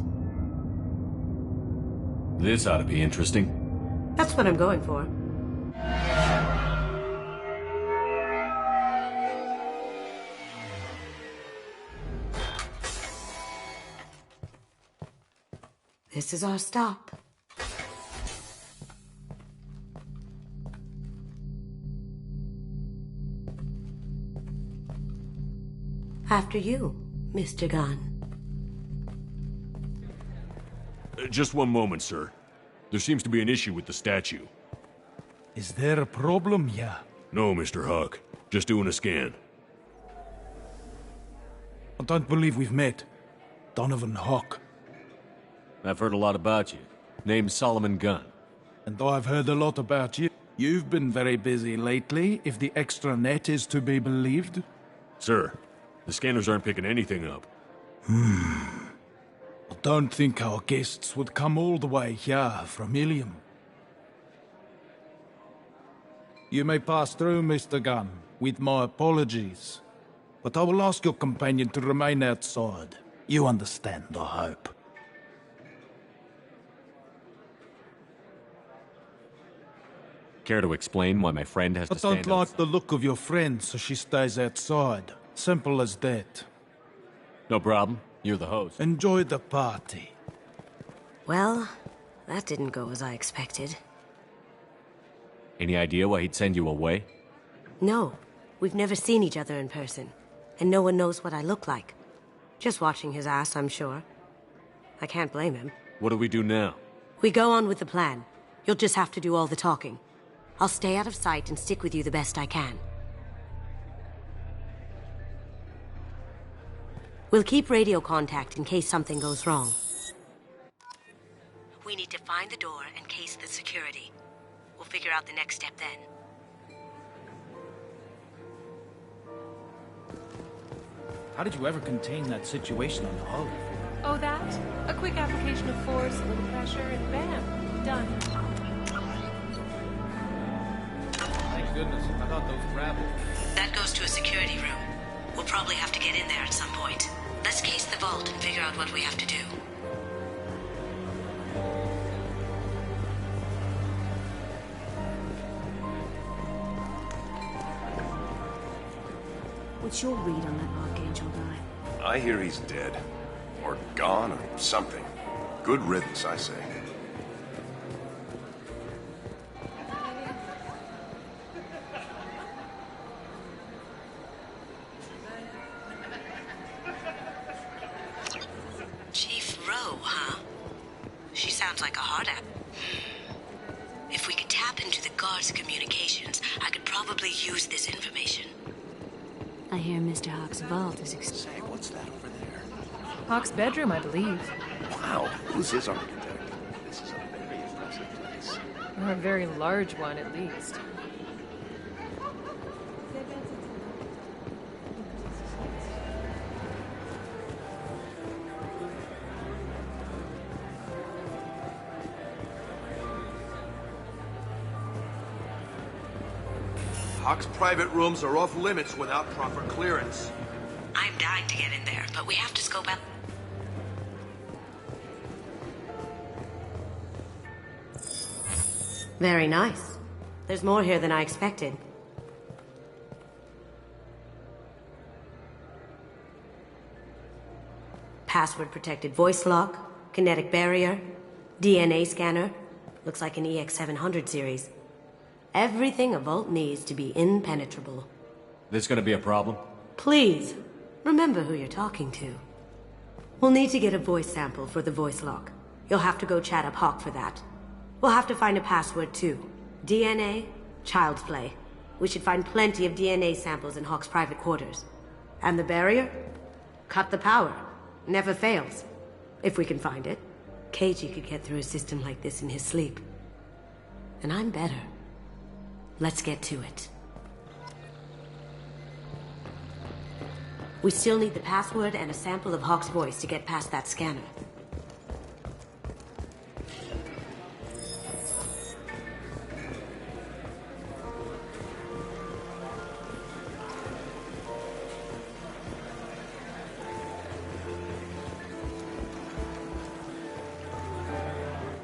This ought to be interesting. That's what I'm going for. This is our stop. After you, Mr. Gunn. Just one moment, sir. There seems to be an issue with the statue. Is there a problem here? No, Mr. Hawk. Just doing a scan. I don't believe we've met. Donovan Hawk. I've heard a lot about you. Name's Solomon Gunn. And I've heard a lot about you. You've been very busy lately, if the extranet is to be believed. Sir, the scanners aren't picking anything up. I don't think our guests would come all the way here from Ilium. You may pass through, Mr. Gunn, with my apologies. But I will ask your companion to remain outside. You understand, I hope. Care to explain why my friend has to stand I don't like the look of your friend, so she stays outside. Simple as that. No problem. You're the host. Enjoy the party. Well, that didn't go as I expected. Any idea why he'd send you away? No, we've never seen each other in person, and no one knows what I look like. Just watching his ass, I'm sure. I can't blame him. What do we do now? We go on with the plan. You'll just have to do all the talking. I'll stay out of sight and stick with you the best I can. We'll keep radio contact in case something goes wrong. We need to find the door and case the security. We'll figure out the next step then. How did you ever contain that situation on the hull? Oh, that? A quick application of force, a little pressure, and bam, done. Thank goodness, I thought those gravel. That goes to a security room. We'll probably have to get in there at some point. Let's case the vault and figure out what we have to do. What's your read on that Archangel guy? I hear he's dead. Or gone, or something. Good riddance, I say. hard app. If we could tap into the guard's communications, I could probably use this information. I hear Mr. Hawk's vault is Say, what's that over there? Hawk's bedroom, I believe. Wow, who's his architect? This is a very impressive place. Or a very large one, at least. Hawk's private rooms are off limits without proper clearance. I'm dying to get in there, but we have to scope out. Very nice. There's more here than I expected. Password-protected voice lock, kinetic barrier, DNA scanner. Looks like an EX700 series. Everything a vault needs to be impenetrable. This gonna be a problem? Please, remember who you're talking to. We'll need to get a voice sample for the voice lock. You'll have to go chat up Hawk for that. We'll have to find a password too. DNA, child's play. We should find plenty of DNA samples in Hawk's private quarters. And the barrier? Cut the power. Never fails. If we can find it. KG could get through a system like this in his sleep. And I'm better. Let's get to it. We still need the password and a sample of Hawk's voice to get past that scanner.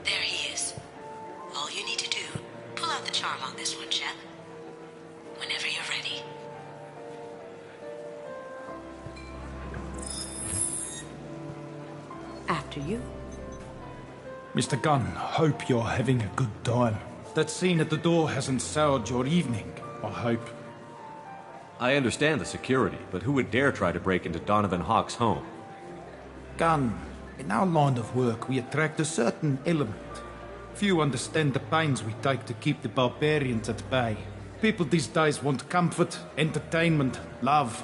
There he is. All you need to do, pull out the charm on this one, Shep. Whenever you're ready. After you. Mr. Gunn, hope you're having a good time. That scene at the door hasn't soured your evening, I hope. I understand the security, but who would dare try to break into Donovan Hawk's home? Gunn, in our line of work, we attract a certain element. Few understand the pains we take to keep the barbarians at bay. People these days want comfort, entertainment, love.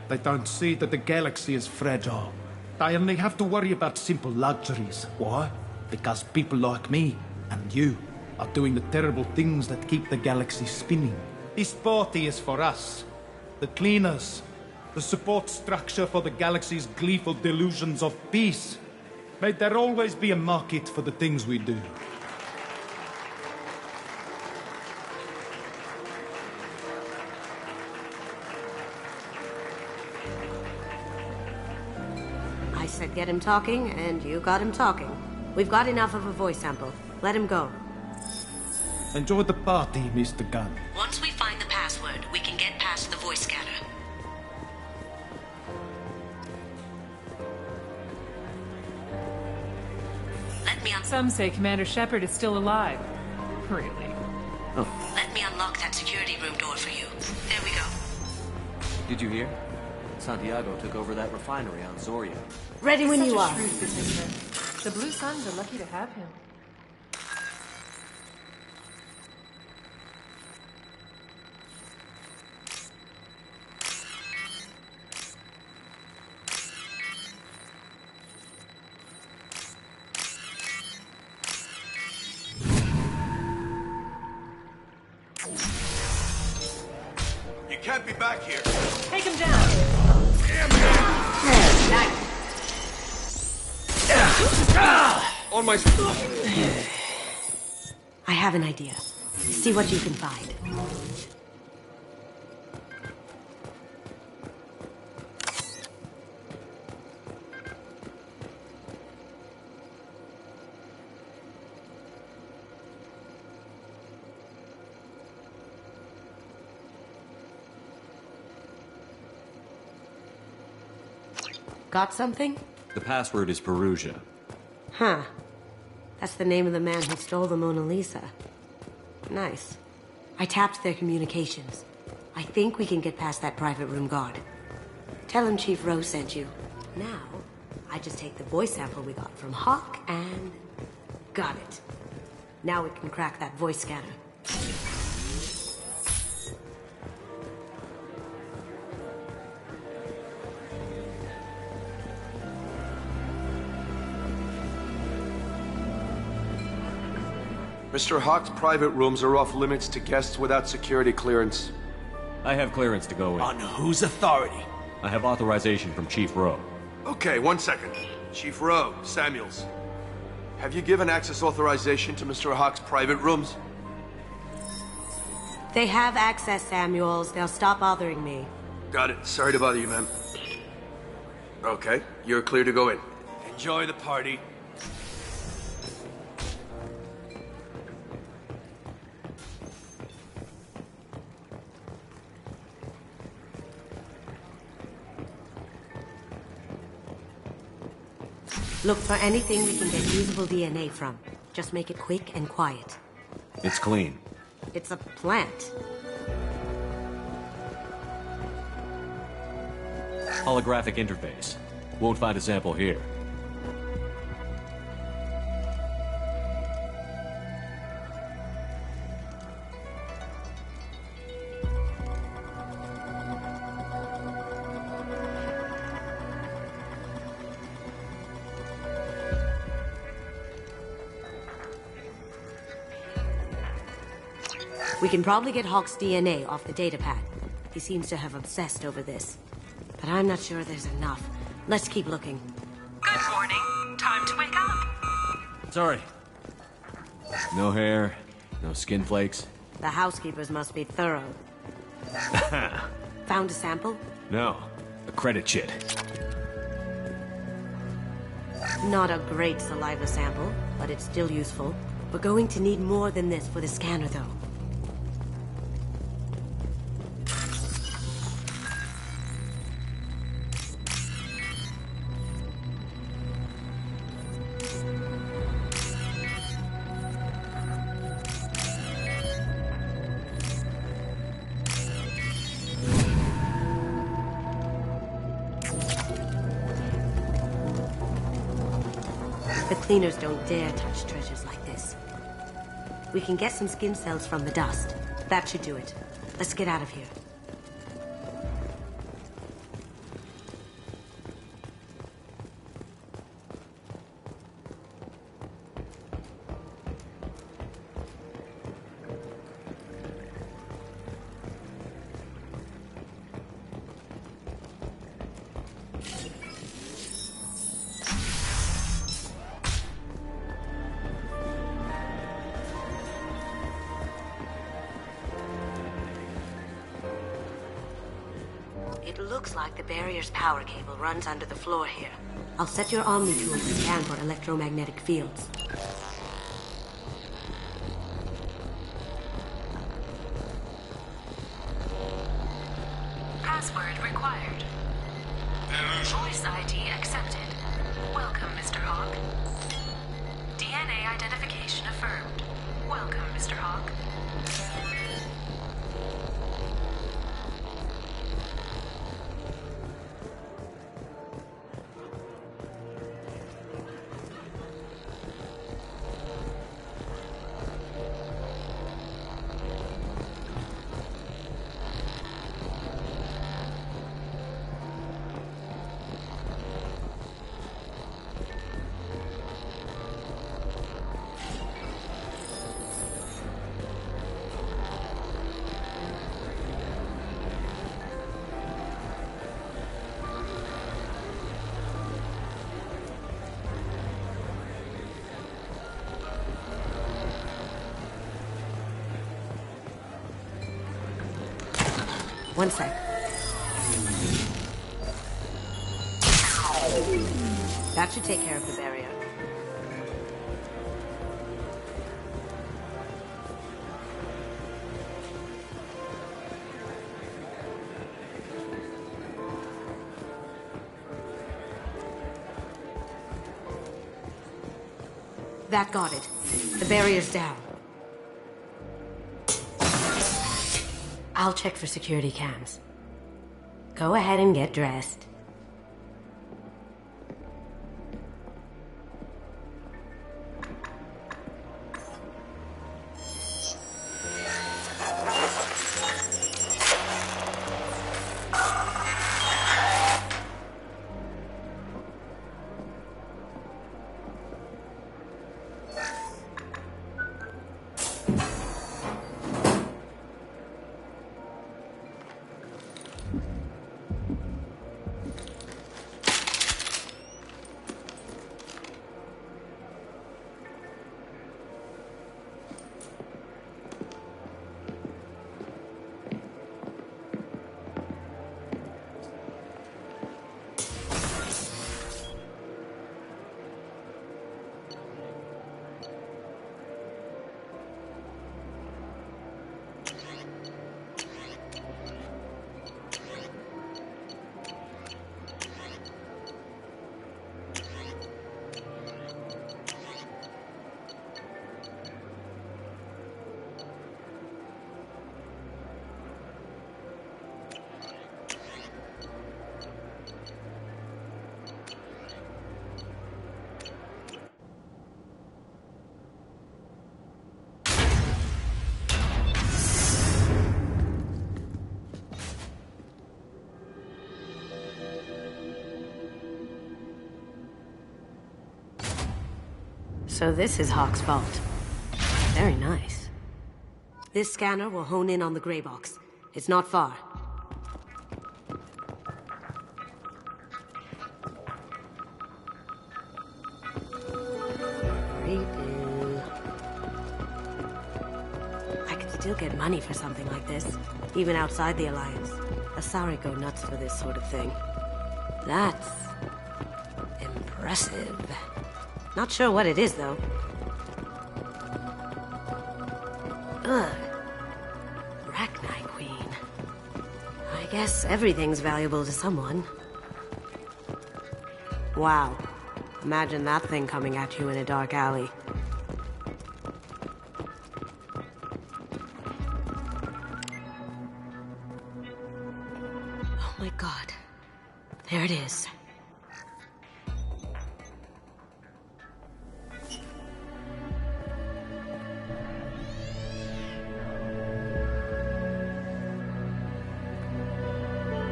They don't see that the galaxy is fragile. They only have to worry about simple luxuries. Why? Because people like me and you are doing the terrible things that keep the galaxy spinning. This party is for us, the cleaners, the support structure for the galaxy's gleeful delusions of peace. May there always be a market for the things we do. I said get him talking, and you got him talking. We've got enough of a voice sample. Let him go. Enjoy the party, Mr. Gunn. Once we find the password, we can get past the voice scanner. Some say Commander Shepard is still alive. Really? Let me unlock that security room door for you. There we go. Did you hear? Santiago took over that refinery on Zoria. Ready when you are. Such a shrewd businessman. The Blue Suns are lucky to have him. You can't be back here. Take him down. On my... I have an idea. See what you can find. Got something? The password is Perugia. Huh. That's the name of the man who stole the Mona Lisa. Nice. I tapped their communications. I think we can get past that private room guard. Tell him Chief Rose sent you. Now, I just take the voice sample we got from Hawk and... Got it. Now we can crack that voice scanner. Mr. Hawk's private rooms are off limits to guests without security clearance. I have clearance to go in. On whose authority? I have authorization from Chief Rowe. Okay, 1 second. Chief Rowe, Samuels. Have you given access authorization to Mr. Hawk's private rooms? They have access, Samuels. They'll stop bothering me. Got it. Sorry to bother you, ma'am. Okay, you're clear to go in. Enjoy the party. Look for anything we can get usable DNA from. Just make it quick and quiet. It's clean. It's a plant. Holographic interface. Won't find a sample here. We can probably get Hawk's DNA off the datapad. He seems to have obsessed over this. But I'm not sure there's enough. Let's keep looking. Good morning. Time to wake up. Sorry. No hair, no skin flakes. The housekeepers must be thorough. Found a sample? No, a credit chit. Not a great saliva sample, but it's still useful. We're going to need more than this for the scanner, though. The cleaners don't dare touch treasures like this. We can get some skin cells from the dust. That should do it. Let's get out of here. It looks like the barrier's power cable runs under the floor here. I'll set your Omni tool to scan for electromagnetic fields. Password required. Voice ID accepted. Welcome, Mr. Hawk. DNA identification affirmed. Welcome, Mr. Hawk. One sec. That should take care of the barrier. That got it. The barrier's down. I'll check for security cams. Go ahead and get dressed. So this is Hawk's vault. Very nice. This scanner will hone in on the gray box. It's not far. I could still get money for something like this, even outside the Alliance. Asari go nuts for this sort of thing. That's impressive. Not sure what it is, though. Ugh. Rachni Queen. I guess everything's valuable to someone. Wow. Imagine that thing coming at you in a dark alley. Oh my god. There it is.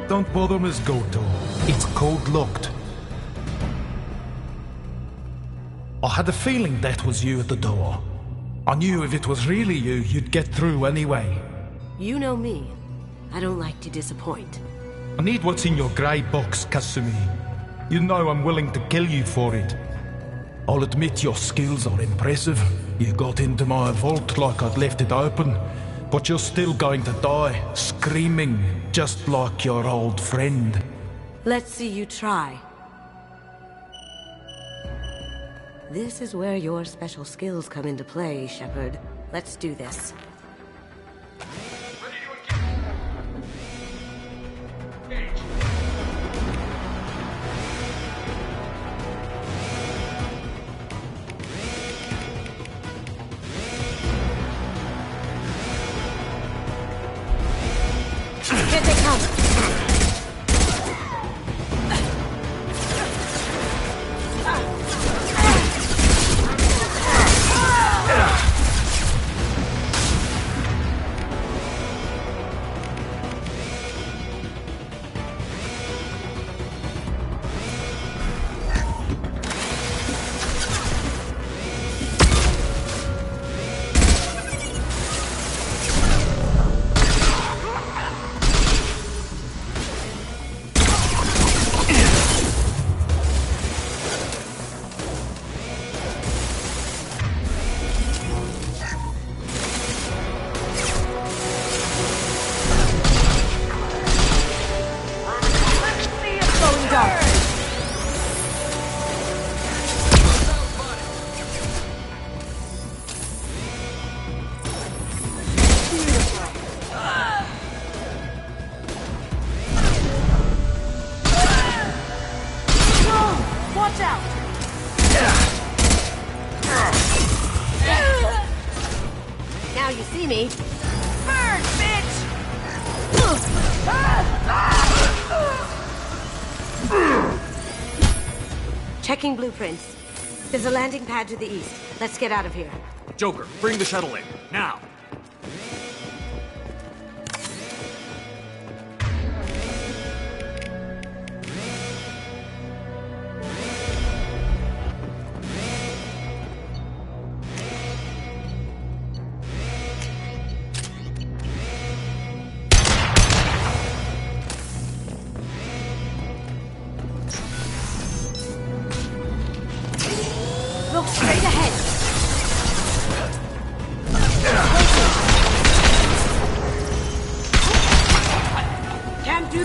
Don't bother, Miss Goto. It's code-locked. I had a feeling that was you at the door. I knew if it was really you, you'd get through anyway. You know me. I don't like to disappoint. I need what's in your grey box, Kasumi. You know I'm willing to kill you for it. I'll admit your skills are impressive. You got into my vault like I'd left it open. But you're still going to die, screaming, just like your old friend. Let's see you try. This is where your special skills come into play, Shepard. Let's do this. Here they come! Now you see me. Burn, bitch! Checking blueprints. There's a landing pad to the east. Let's get out of here. Joker, bring the shuttle in, now!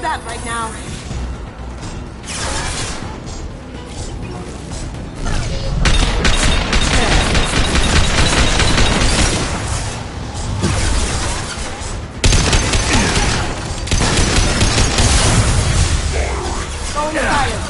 that right now. Going silent.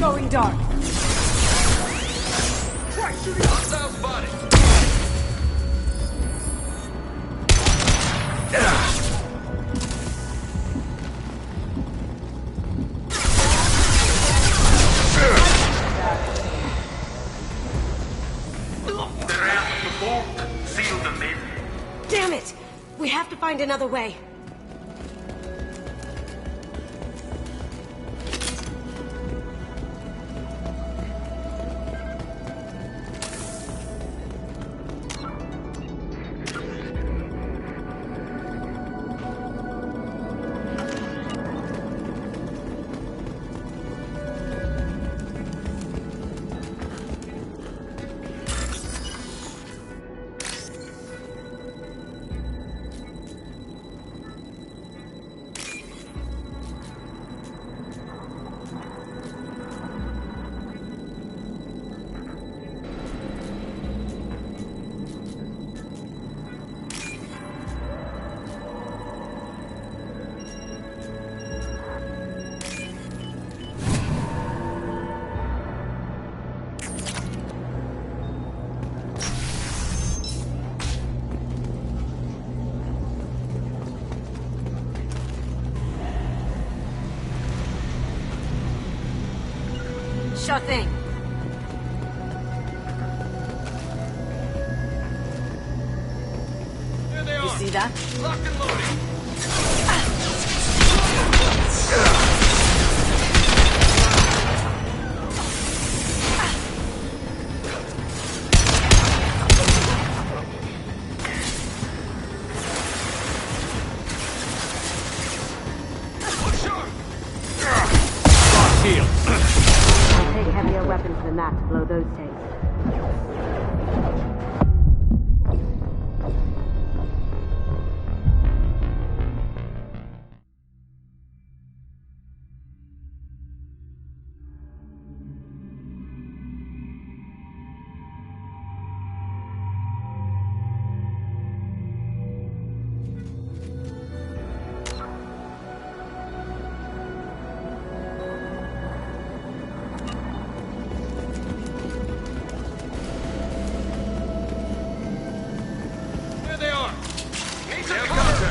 Going dark. Hostile spotted. Damn it! We have to find another way. Sure thing. There they are. You see that? Locked and loading. Look sharp. Lock heel. Take heavier weapons than that to blow those tanks. There they are. Need some cover.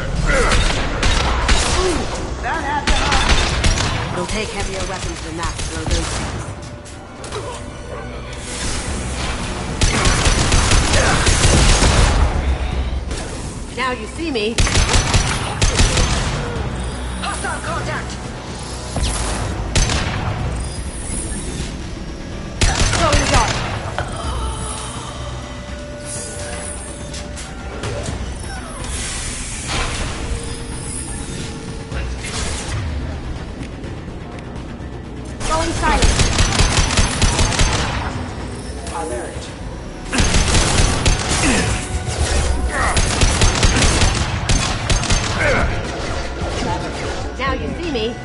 That had to hurt. It'll take heavier weapons than that to blow those tanks. Now you see me. Hostile contact. Going dark. Going silent. Alert. Now you see me.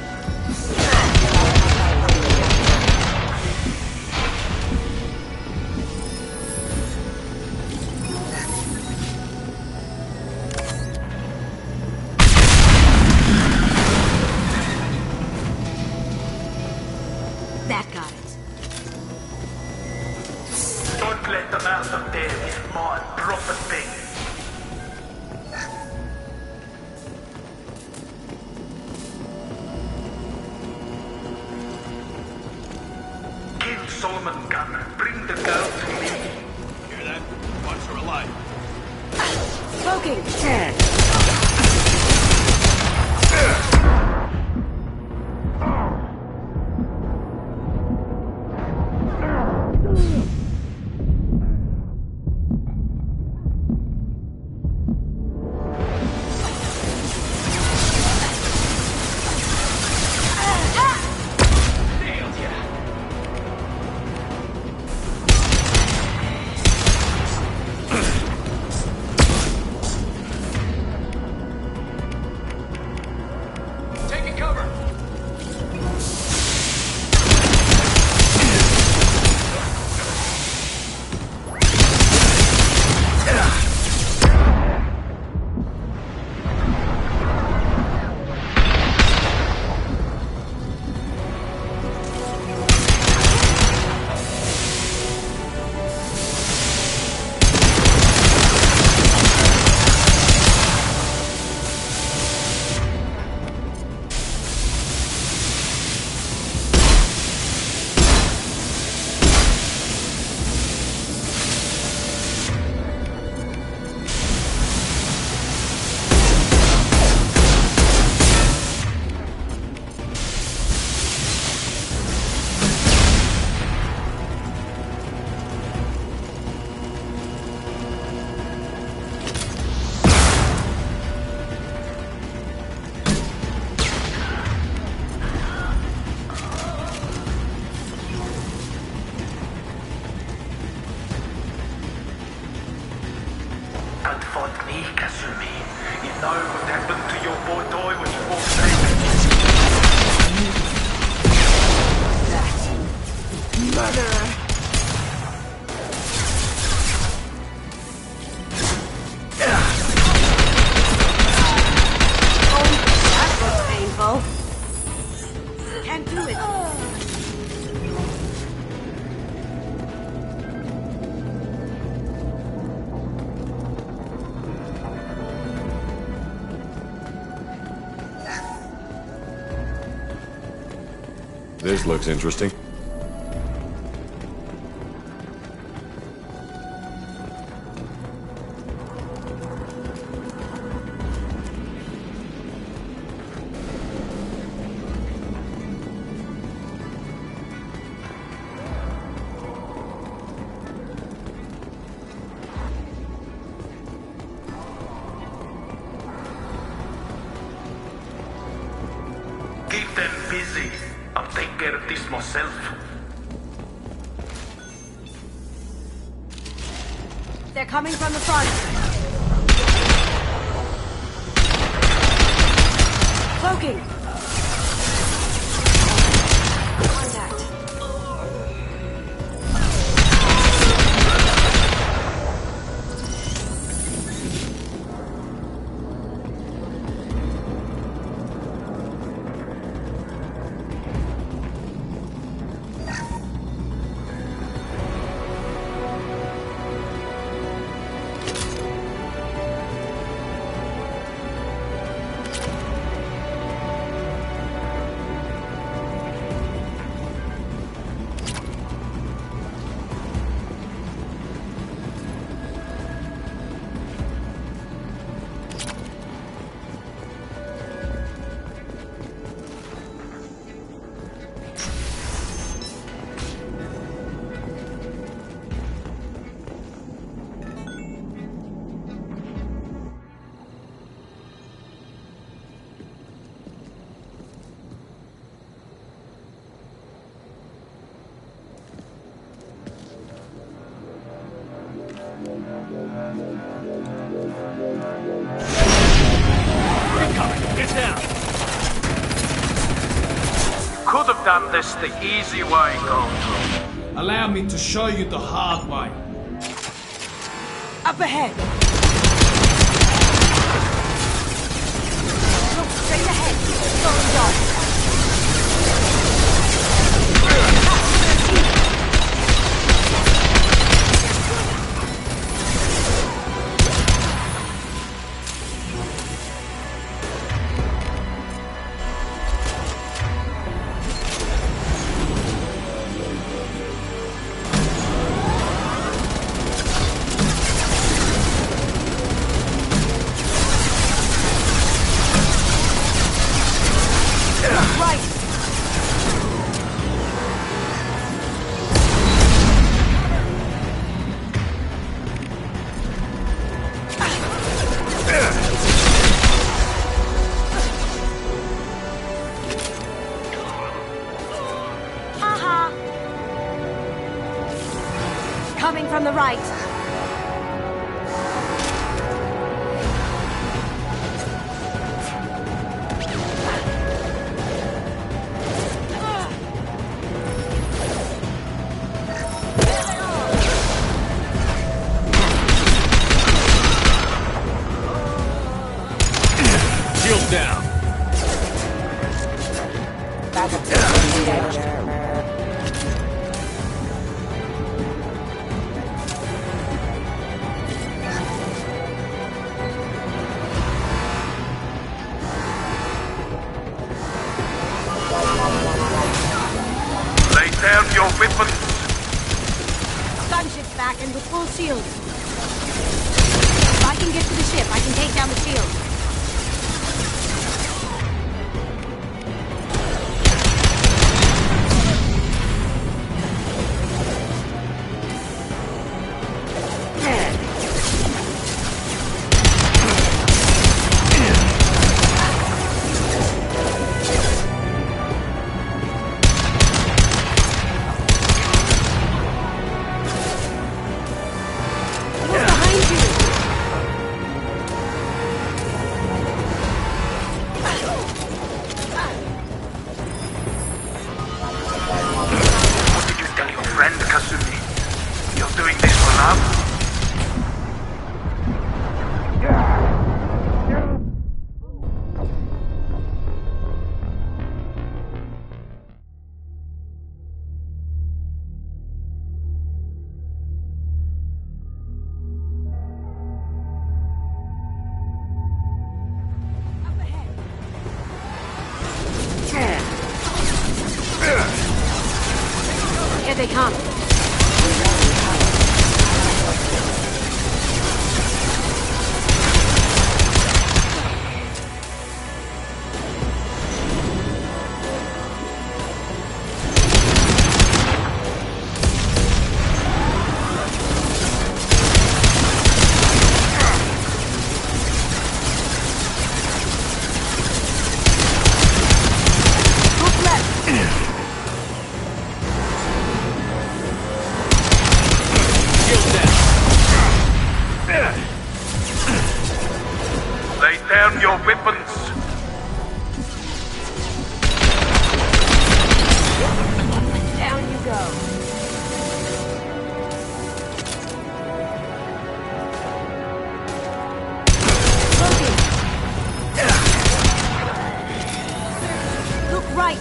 That got it. Don't let them out of there with more proper things. Kill Solomon Gunn. Bring the girl to me. Hear that? Watch her alive. This looks interesting. Keep them busy. I'll take care of this myself. They're coming from the front. Cloaking. Contact. Get down! Could have done this the easy way, Gold. Allow me to show you the hard way. Up ahead. Look straight ahead. Going dark. coming from the right. Shield down. Lay down your weapons. Gunship's back and with full shields. If I can get to the ship, I can take down the shield. Here they come. Lay down your weapons. Down you go. Look right.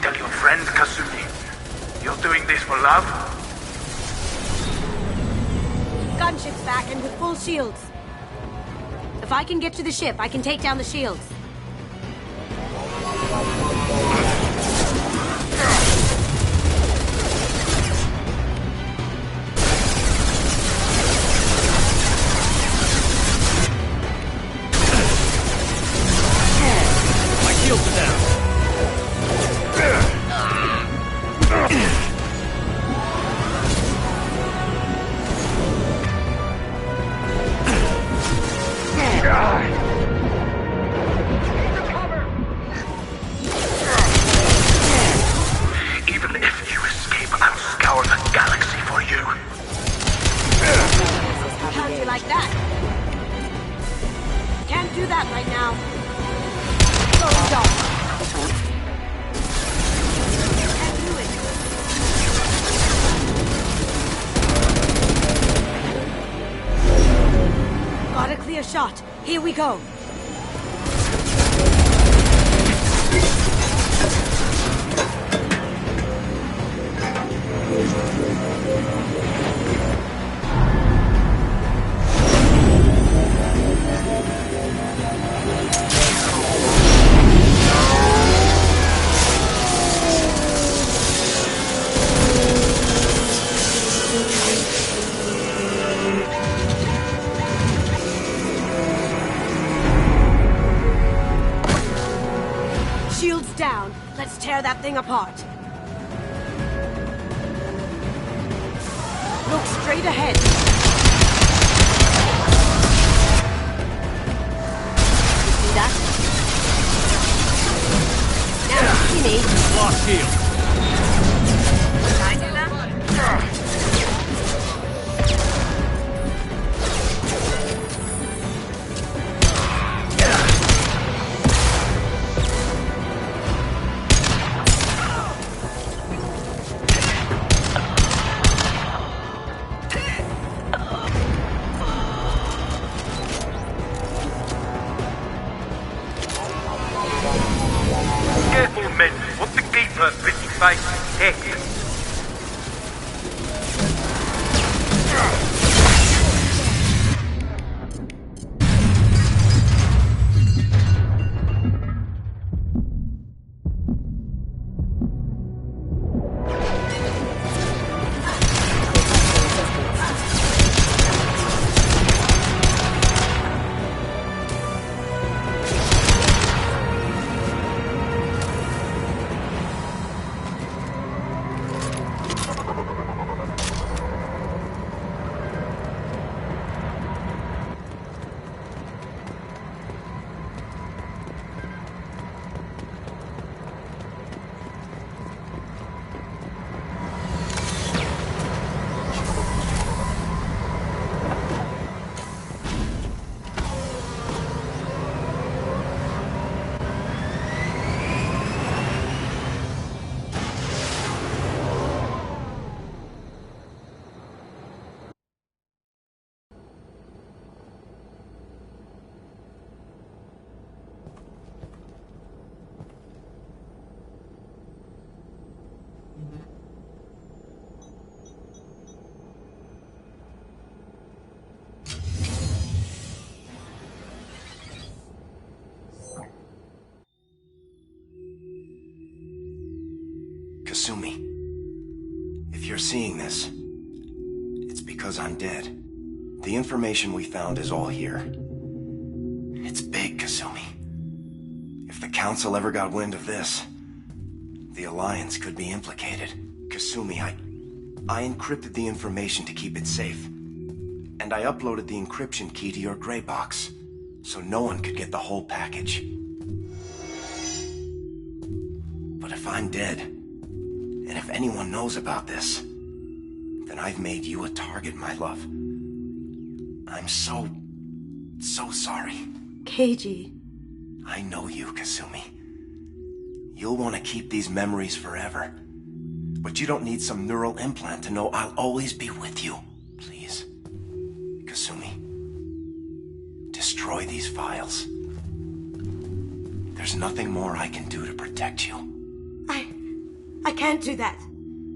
Tell your friend, Kasumi. You're doing this for love? Gunship's back and with full shields. If I can get to the ship, I can take down the shields. My shields are down. Even if you escape, I'll scour the galaxy for you. How'd you like that? Can't do that right now. Slow down. Got a clear shot. Here we go. tear that thing apart. Look straight ahead. You see that? Now, see me. Lost shield. Can I do that? Careful, men. Want to keep her pretty face protected. Kasumi, if you're seeing this, it's because I'm dead. The information we found is all here. It's big, Kasumi. If the Council ever got wind of this, the Alliance could be implicated. Kasumi, I encrypted the information to keep it safe. And I uploaded the encryption key to your gray box, so no one could get the whole package. But if I'm dead, and if anyone knows about this, then I've made you a target, my love. I'm so sorry. Keiji. I know you, Kasumi. You'll want to keep these memories forever. But you don't need some neural implant to know I'll always be with you. Please. Kasumi. Destroy these files. There's nothing more I can do to protect you. I can't do that.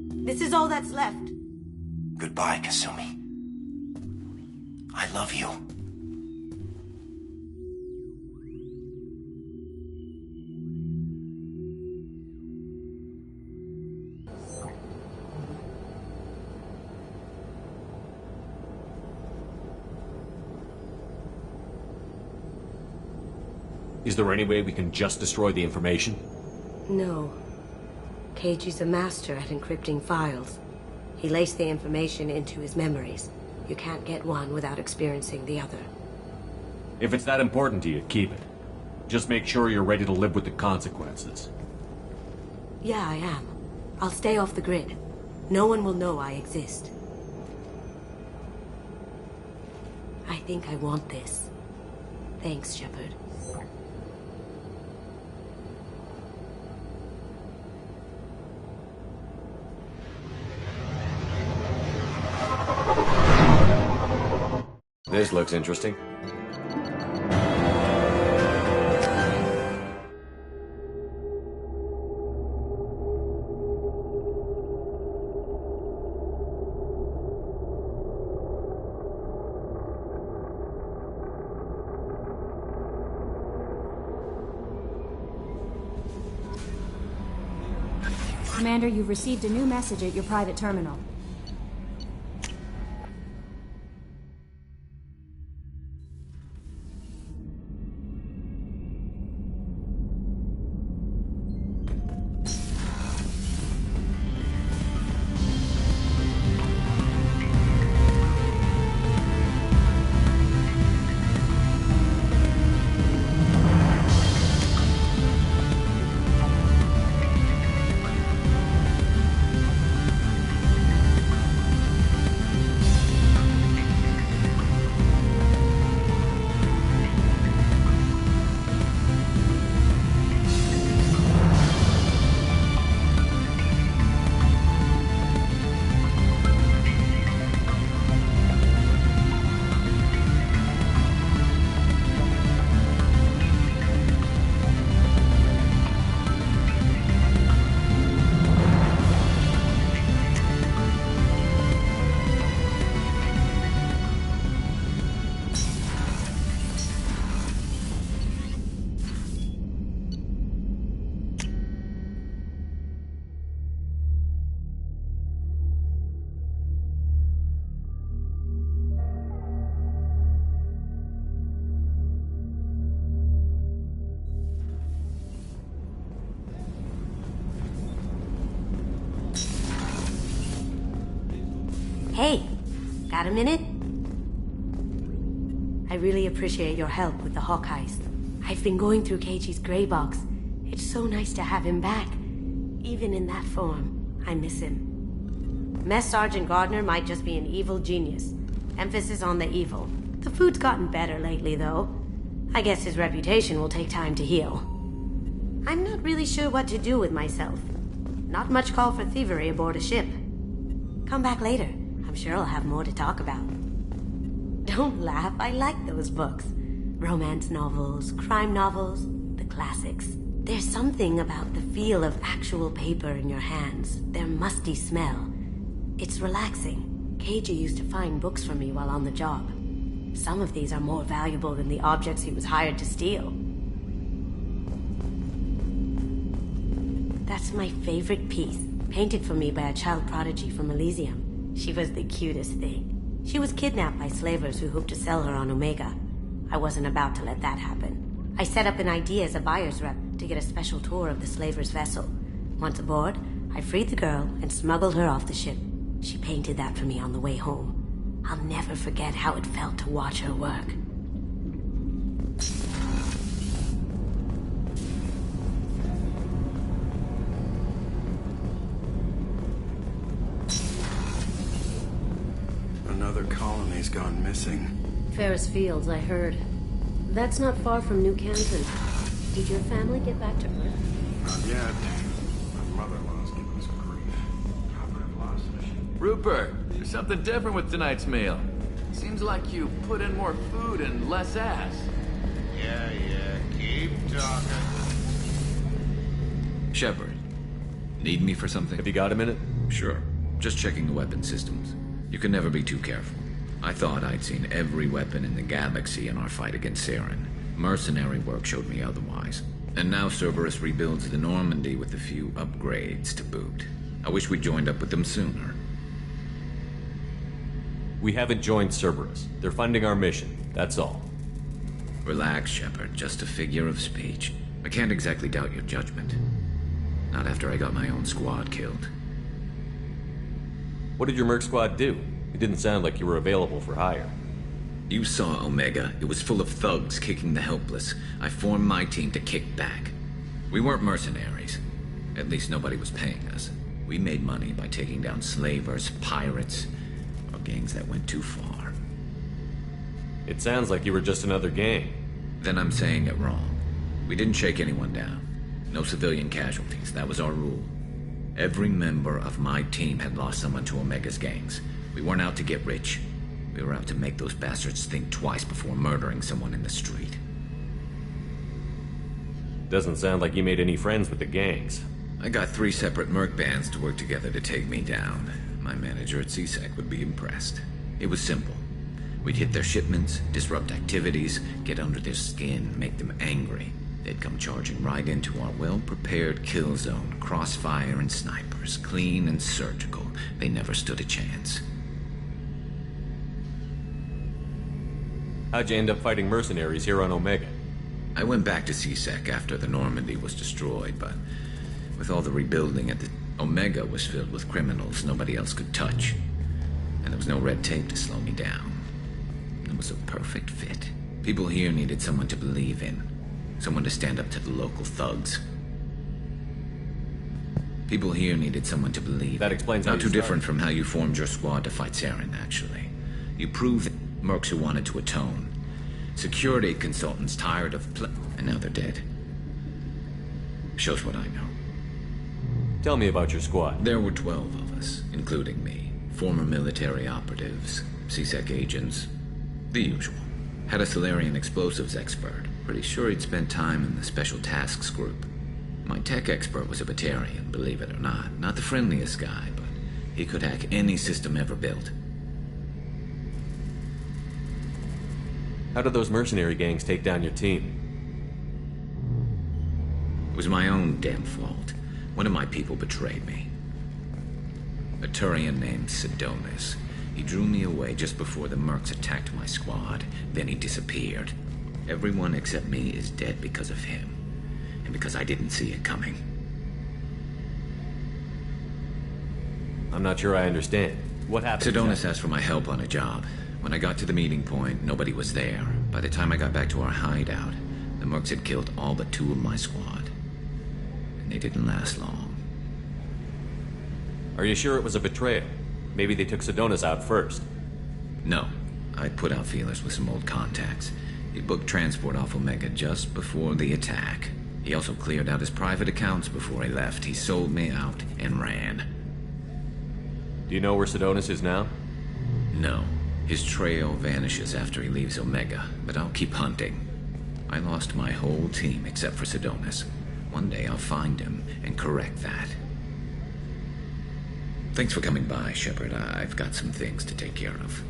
This is all that's left. Goodbye, Kasumi. I love you. Is there any way we can just destroy the information? No. Keiji's a master at encrypting files. He laced the information into his memories. You can't get one without experiencing the other. If it's that important to you, keep it. Just make sure you're ready to live with the consequences. Yeah, I am. I'll stay off the grid. No one will know I exist. I think I want this. Thanks, Shepard. This looks interesting. Commander, you've received a new message at your private terminal. Hey, got a minute? I really appreciate your help with the Hawk heist. I've been going through Keiji's gray box. It's so nice to have him back. Even in that form, I miss him. Mess Sergeant Gardner might just be an evil genius. Emphasis on the evil. The food's gotten better lately, though. I guess his reputation will take time to heal. I'm not really sure what to do with myself. Not much call for thievery aboard a ship. Come back later. I'm sure I'll have more to talk about. Don't laugh, I like those books. Romance novels, crime novels, the classics. There's something about the feel of actual paper in your hands, their musty smell. It's relaxing. Keiji used to find books for me while on the job. Some of these are more valuable than the objects he was hired to steal. That's my favorite piece, painted for me by a child prodigy from Elysium. She was the cutest thing. She was kidnapped by slavers who hoped to sell her on Omega. I wasn't about to let that happen. I set up an ID as a buyer's rep to get a special tour of the slaver's vessel. Once aboard, I freed the girl and smuggled her off the ship. She painted that for me on the way home. I'll never forget how it felt to watch her work. Another colony's gone missing. Ferris Fields, I heard. That's not far from New Canton. Did your family get back to Earth? Not yet. My mother-in-law's giving us grief. I've lost her. Rupert, there's something different with tonight's meal. Seems like you put in more food and less ass. Yeah, keep talking. Shepard, need me for something? Have you got a minute? Sure. Just checking the weapon systems. You can never be too careful. I thought I'd seen every weapon in the galaxy in our fight against Saren. Mercenary work showed me otherwise. And now Cerberus rebuilds the Normandy with a few upgrades to boot. I wish we'd joined up with them sooner. We haven't joined Cerberus. They're funding our mission, that's all. Relax, Shepard. Just a figure of speech. I can't exactly doubt your judgment. Not after I got my own squad killed. What did your merc squad do? It didn't sound like you were available for hire. You saw Omega. It was full of thugs kicking the helpless. I formed my team to kick back. We weren't mercenaries. At least nobody was paying us. We made money by taking down slavers, pirates, or gangs that went too far. It sounds like you were just another gang. Then I'm saying it wrong. We didn't shake anyone down. No civilian casualties. That was our rule. Every member of my team had lost someone to Omega's gangs. We weren't out to get rich. We were out to make those bastards think twice before murdering someone in the street. Doesn't sound like you made any friends with the gangs. I got 3 separate merc bands to work together to take me down. My manager at CSEC would be impressed. It was simple. We'd hit their shipments, disrupt activities, get under their skin, make them angry. They'd come charging right into our well-prepared kill zone, crossfire and snipers, clean and surgical. They never stood a chance. How'd you end up fighting mercenaries here on Omega? I went back to CSEC after the Normandy was destroyed, but with all the rebuilding at the Omega was filled with criminals nobody else could touch. And there was no red tape to slow me down. It was a perfect fit. People here needed someone to believe in. Someone to stand up to the local thugs. People here needed someone to believe. That explains how Not you too started. different from how you formed your squad to fight Saren, actually. You proved that mercs who wanted to atone. Security consultants tired of and now they're dead. Shows what I know. Tell me about your squad. There were 12 of us, including me. Former military operatives, CSEC agents, the usual. Had a Solarian explosives expert. Pretty sure he'd spent time in the Special Tasks Group. My tech expert was a Batarian, believe it or not. Not the friendliest guy, but he could hack any system ever built. How did those mercenary gangs take down your team? It was my own damn fault. One of my people betrayed me. A Turian named Sidonis. He drew me away just before the mercs attacked my squad. Then he disappeared. Everyone except me is dead because of him. And because I didn't see it coming. I'm not sure I understand. What happened? Sedonis asked for my help on a job. When I got to the meeting point, nobody was there. By the time I got back to our hideout, the mercs had killed all but 2 of my squad. And they didn't last long. Are you sure it was a betrayal? Maybe they took Sedonis out first. No. I put out feelers with some old contacts. He booked transport off Omega just before the attack. He also cleared out his private accounts before he left. He sold me out and ran. Do you know where Sedonis is now? No. His trail vanishes after he leaves Omega, but I'll keep hunting. I lost my whole team except for Sedonis. One day I'll find him and correct that. Thanks for coming by, Shepard. I've got some things to take care of.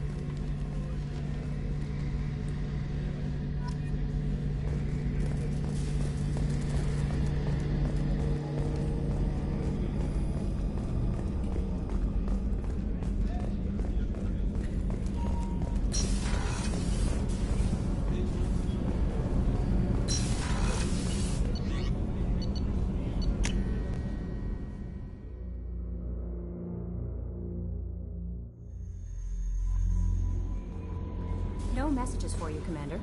No messages for you, Commander.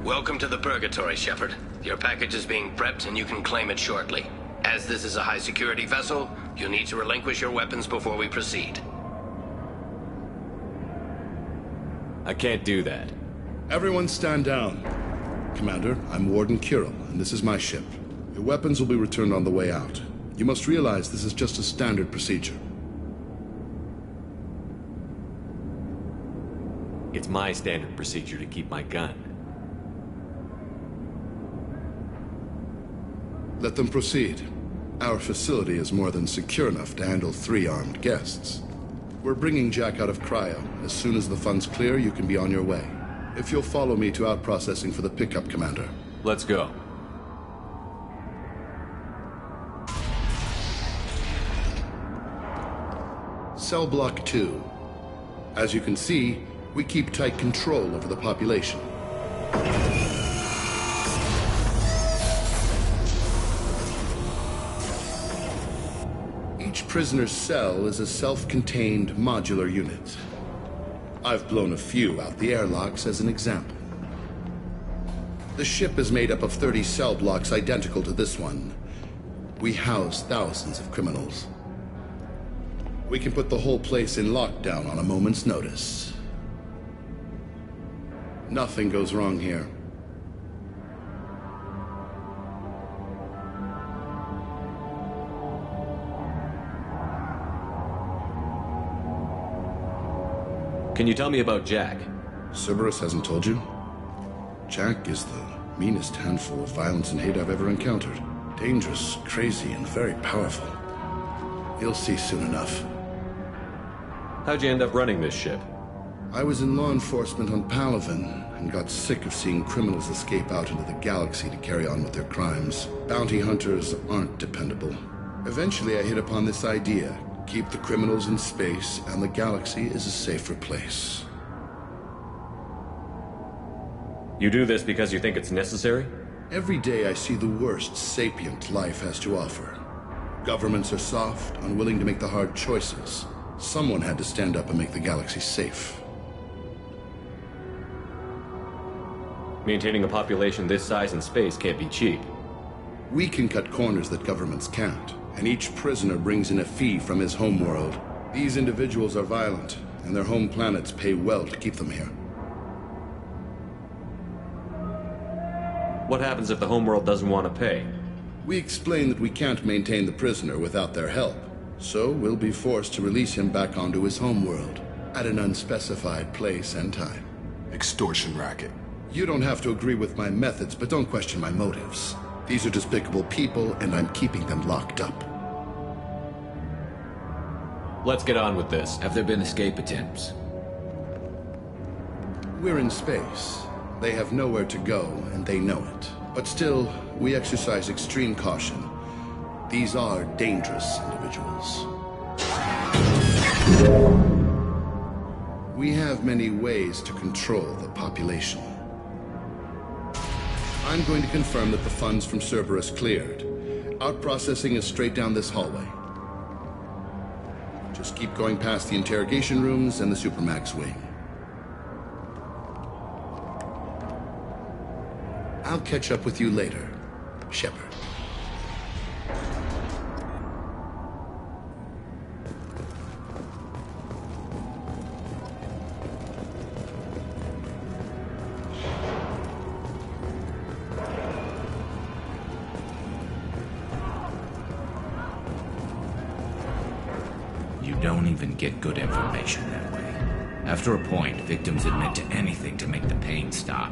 Welcome to the Purgatory, Shepard. Your package is being prepped and you can claim it shortly. As this is a high-security vessel, you'll need to relinquish your weapons before we proceed. I can't do that. Everyone stand down. Commander, I'm Warden Kirill, and this is my ship. Your weapons will be returned on the way out. You must realize this is just a standard procedure. It's my standard procedure to keep my gun. Let them proceed. Our facility is more than secure enough to handle 3 armed guests. We're bringing Jack out of cryo. As soon as the funds clear, you can be on your way. If you'll follow me to out-processing for the pickup, Commander. Let's go. Cell Block 2. As you can see, we keep tight control over the population. Each prisoner's cell is a self-contained modular unit. I've blown a few out the airlocks as an example. The ship is made up of 30 cell blocks identical to this one. We house thousands of criminals. We can put the whole place in lockdown on a moment's notice. Nothing goes wrong here. Can you tell me about Jack? Cerberus hasn't told you? Jack is the meanest handful of violence and hate I've ever encountered. Dangerous, crazy, and very powerful. You'll see soon enough. How'd you end up running this ship? I was in law enforcement on Palaven and got sick of seeing criminals escape out into the galaxy to carry on with their crimes. Bounty hunters aren't dependable. Eventually I hit upon this idea. Keep the criminals in space, and the galaxy is a safer place. You do this because you think it's necessary? Every day I see the worst sapient life has to offer. Governments are soft, unwilling to make the hard choices. Someone had to stand up and make the galaxy safe. Maintaining a population this size in space can't be cheap. We can cut corners that governments can't, and each prisoner brings in a fee from his homeworld. These individuals are violent, and their home planets pay well to keep them here. What happens if the homeworld doesn't want to pay? We explain that we can't maintain the prisoner without their help, so we'll be forced to release him back onto his homeworld at an unspecified place and time. Extortion racket. You don't have to agree with my methods, but don't question my motives. These are despicable people, and I'm keeping them locked up. Let's get on with this. Have there been escape attempts? We're in space. They have nowhere to go, and they know it. But still, we exercise extreme caution. These are dangerous individuals. We have many ways to control the population. I'm going to confirm that the funds from Cerberus cleared. Out-processing is straight down this hallway. Just keep going past the interrogation rooms and the Supermax wing. I'll catch up with you later, Shepard. You don't even get good information that way. After a point, victims admit to anything to make the pain stop.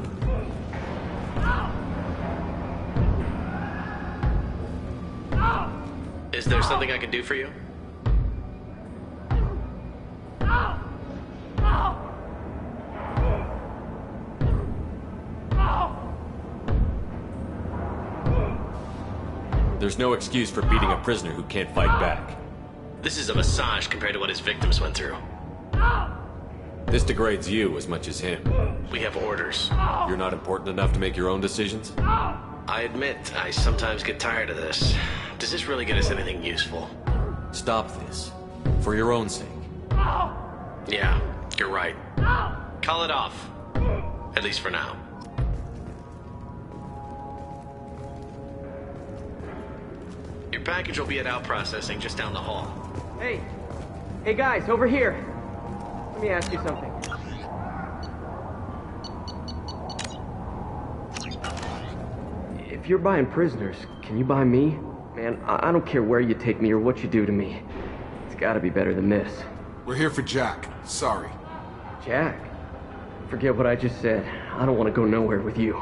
Is there something I can do for you? There's no excuse for beating a prisoner who can't fight back. This is a massage compared to what his victims went through. This degrades you as much as him. We have orders. You're not important enough to make your own decisions? I admit, I sometimes get tired of this. Does this really get us anything useful? Stop this. For your own sake. Yeah, you're right. Call it off. At least for now. Your package will be at out processing just down the hall. Hey guys, over here. Let me ask you something. if you're buying prisoners, can you buy me? Man, I don't care where you take me or what you do to me. It's gotta be better than this. We're here for Jack. Sorry. Jack? Forget what I just said. I don't want to go nowhere with you.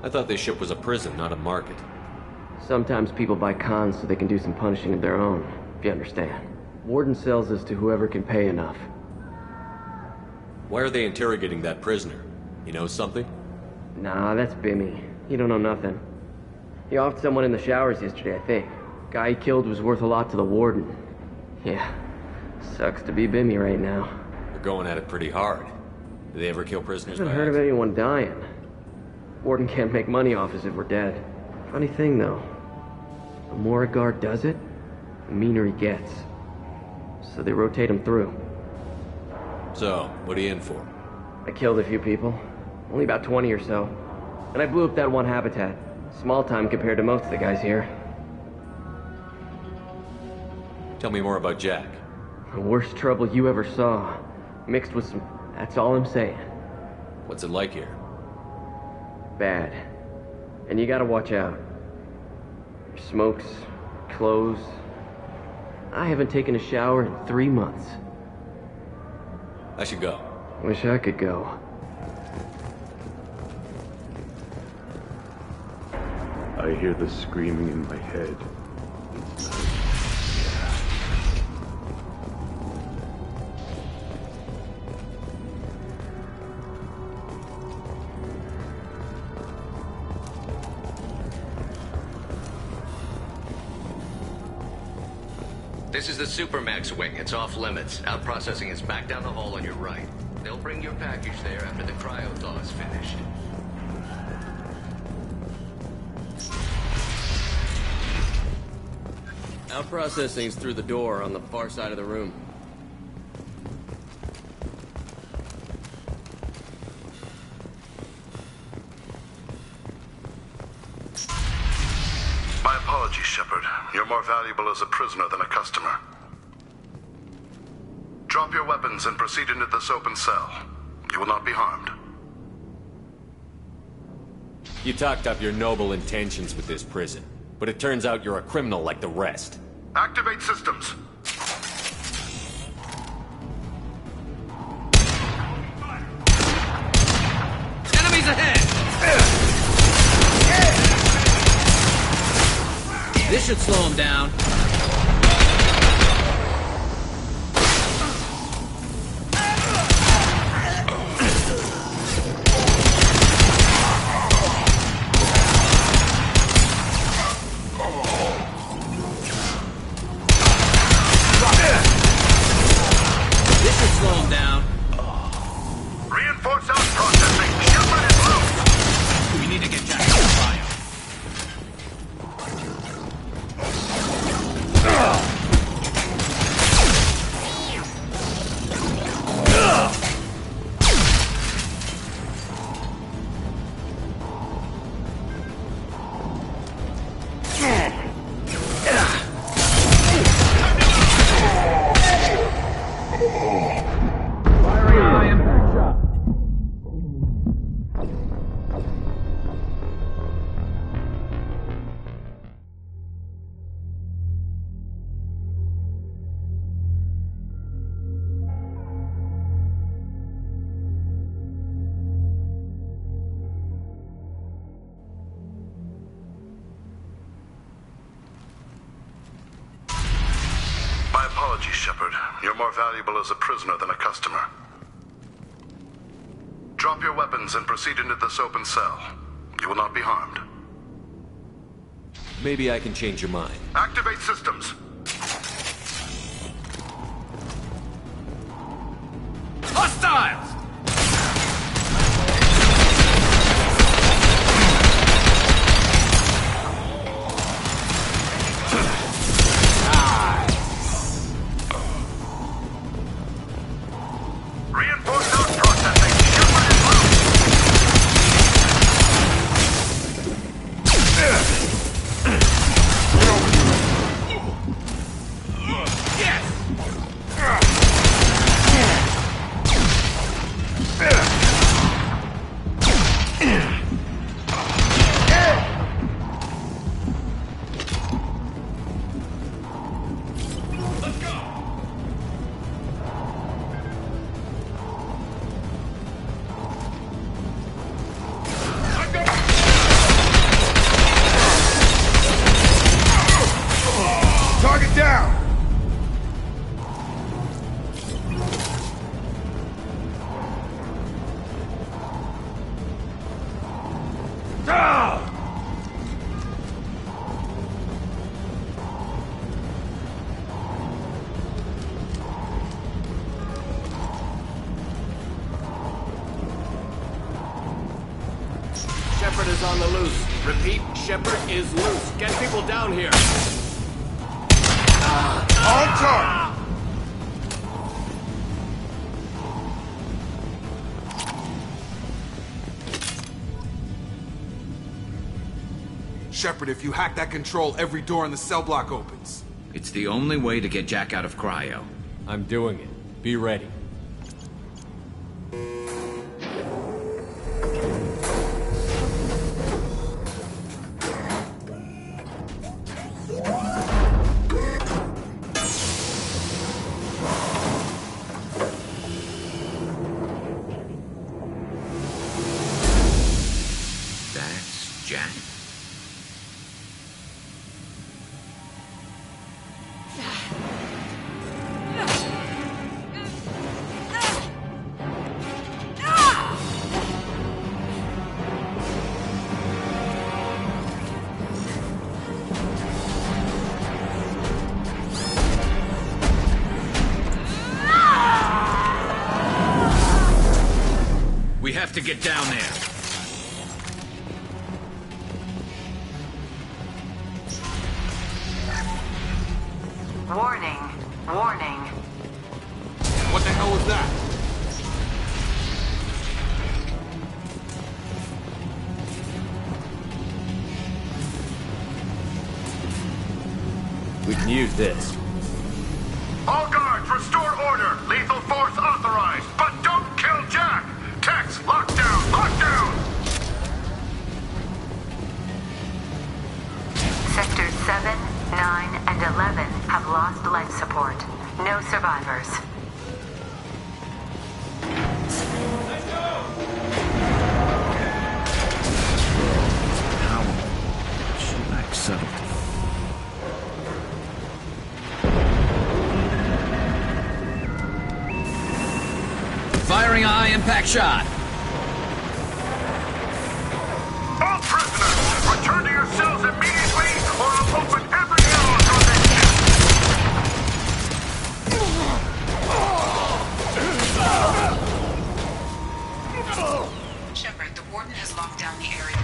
I thought this ship was a prison, not a market. Sometimes people buy cons so they can do some punishing of their own, if you understand. Warden sells us to whoever can pay enough. Why are they interrogating that prisoner? He knows something? Nah, that's Bimmy. He don't know nothing. He offed someone in the showers yesterday, I think. Guy he killed was worth a lot to the warden. Yeah, sucks to be Bimmy right now. They're going at it pretty hard. Do they ever kill prisoners? I haven't heard of anyone dying. Warden can't make money off us if we're dead. Funny thing, though. The more a guard does it, the meaner he gets. So they rotate him through. So, what are you in for? I killed a few people. Only about 20 or so. And I blew up that one habitat. Small time compared to most of the guys here. Tell me more about Jack. The worst trouble you ever saw. Mixed with some... That's all I'm saying. What's it like here? Bad. And you gotta watch out. Smokes, clothes. I haven't taken a shower in 3 months. I should go. Wish I could go. I hear the screaming in my head. This is the Supermax wing. It's off limits. Out processing is back down the hall on your right. They'll bring your package there after the cryo-thaw is finished. Out processing's through the door on the far side of the room. My apologies, Shepard. You're more valuable as a prisoner than a customer. Drop your weapons and proceed into this open cell. You will not be harmed. You talked up your noble intentions with this prison, but it turns out you're a criminal like the rest. Activate systems. Enemies ahead! This should slow him down. This should slow him down. Reinforce out processing. Shepard is loose. We need to get Jack on the fire. My apologies, Shepard. You're more valuable as a prisoner than a customer. Drop your weapons and proceed into this open cell. You will not be harmed. Maybe I can change your mind. Activate systems. Hostiles! Reinforce out processing. Shepard is loose. on the loose. Repeat, Shepard is loose. Get people down here. On target! Shepard, if you hack that control, every door in the cell block opens. It's the only way to get Jack out of cryo. I'm doing it. Be ready. That's Jack. We have to get down there. Warning. Warning. What the hell was that? We can use this. All guards, restore order. Lethal force authorized, but don't kill Jack. Tex, lockdown, lockdown. Sectors 7, 9, and 11 have lost life support. No survivors. How should Max settle? Firing a high-impact shot. All prisoners, return to your cells immediately, or I'll open every airlock on this ship. Shepard, the warden has locked down the area.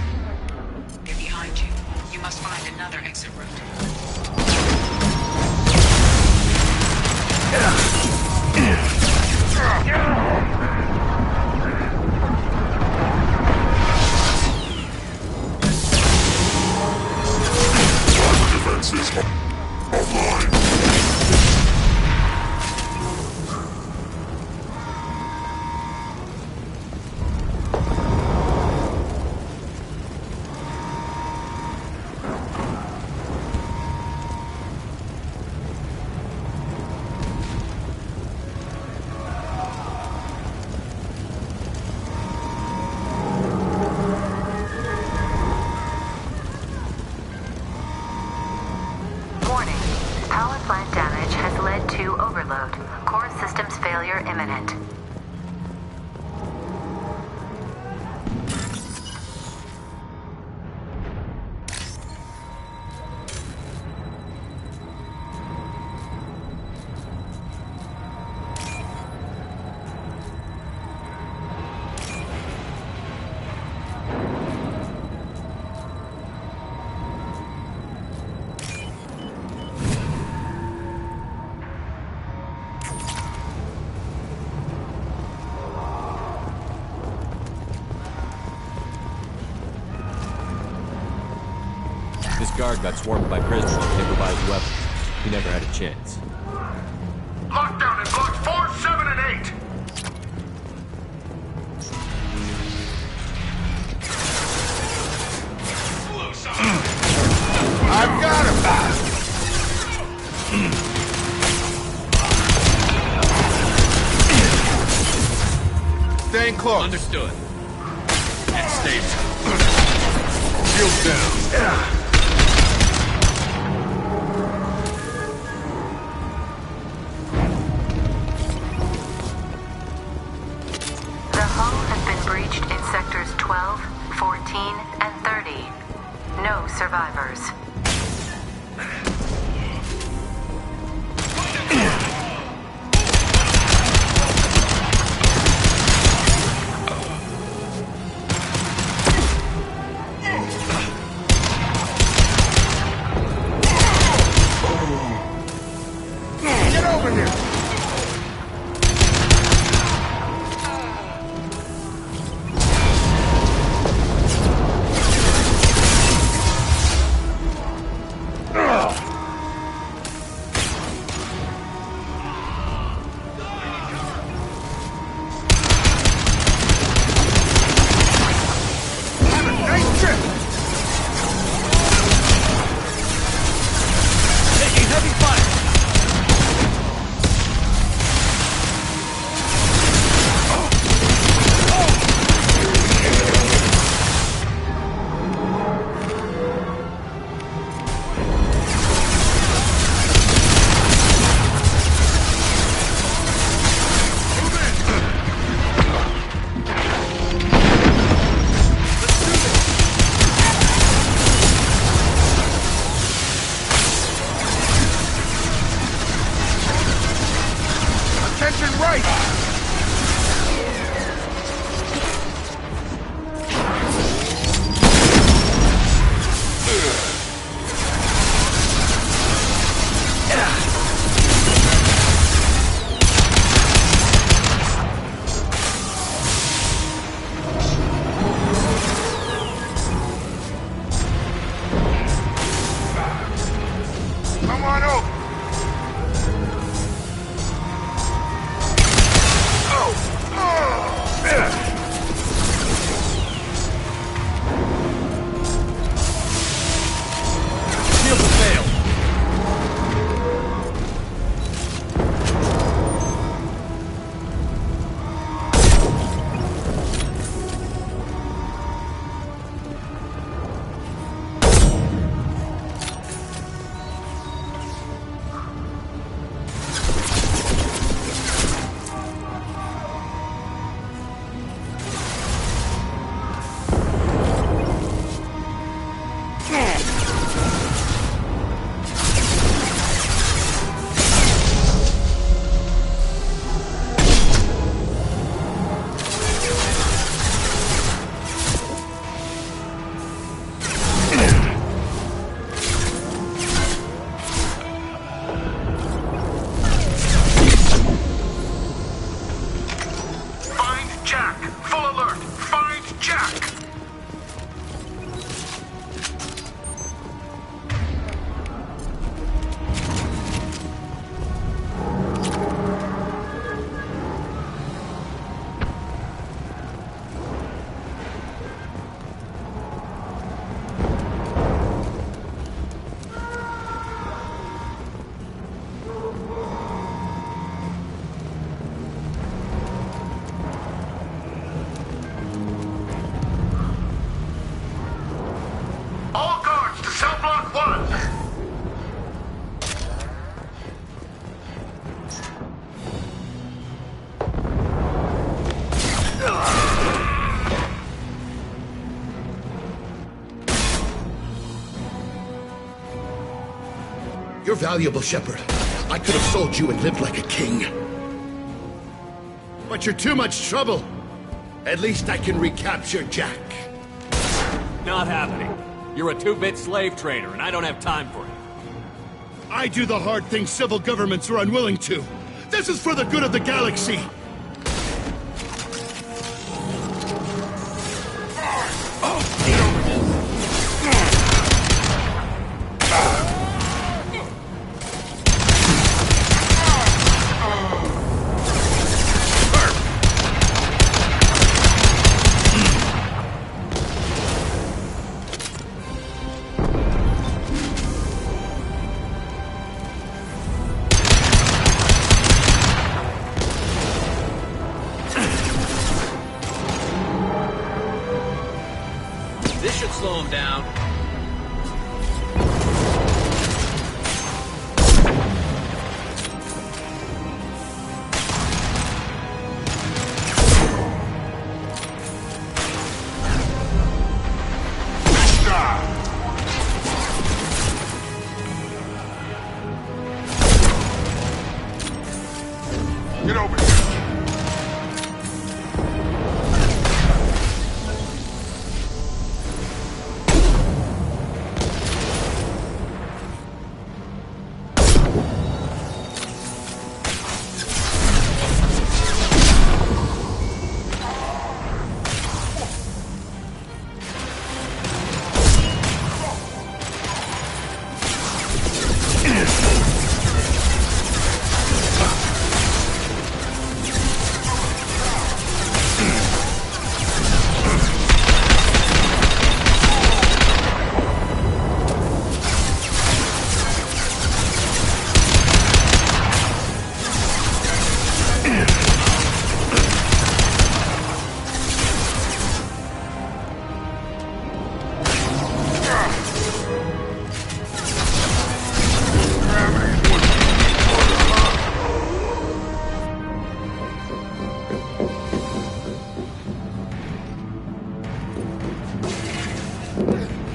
They're behind you. You must find another exit route. Defenses online. Warning. Power plant damage has led to overload. Core systems failure imminent. This guard got swarmed by prisoners with improvised weapons. He never had a chance. Lockdown in blocks 4, 7, and 8. I've got him! Staying close. Understood. And stay. Shields down. The hull has been breached in sectors 12, 14, and 30. No survivors. Jack! Full alert! Find Jack! All guards to cell block 1! You're valuable, Shepard. I could have sold you and lived like a king. But you're too much trouble. At least I can recapture Jack. Not happening. You're a two-bit slave trader, and I don't have time for it. I do the hard things civil governments are unwilling to. This is for the good of the galaxy. This should slow him down. Get over here!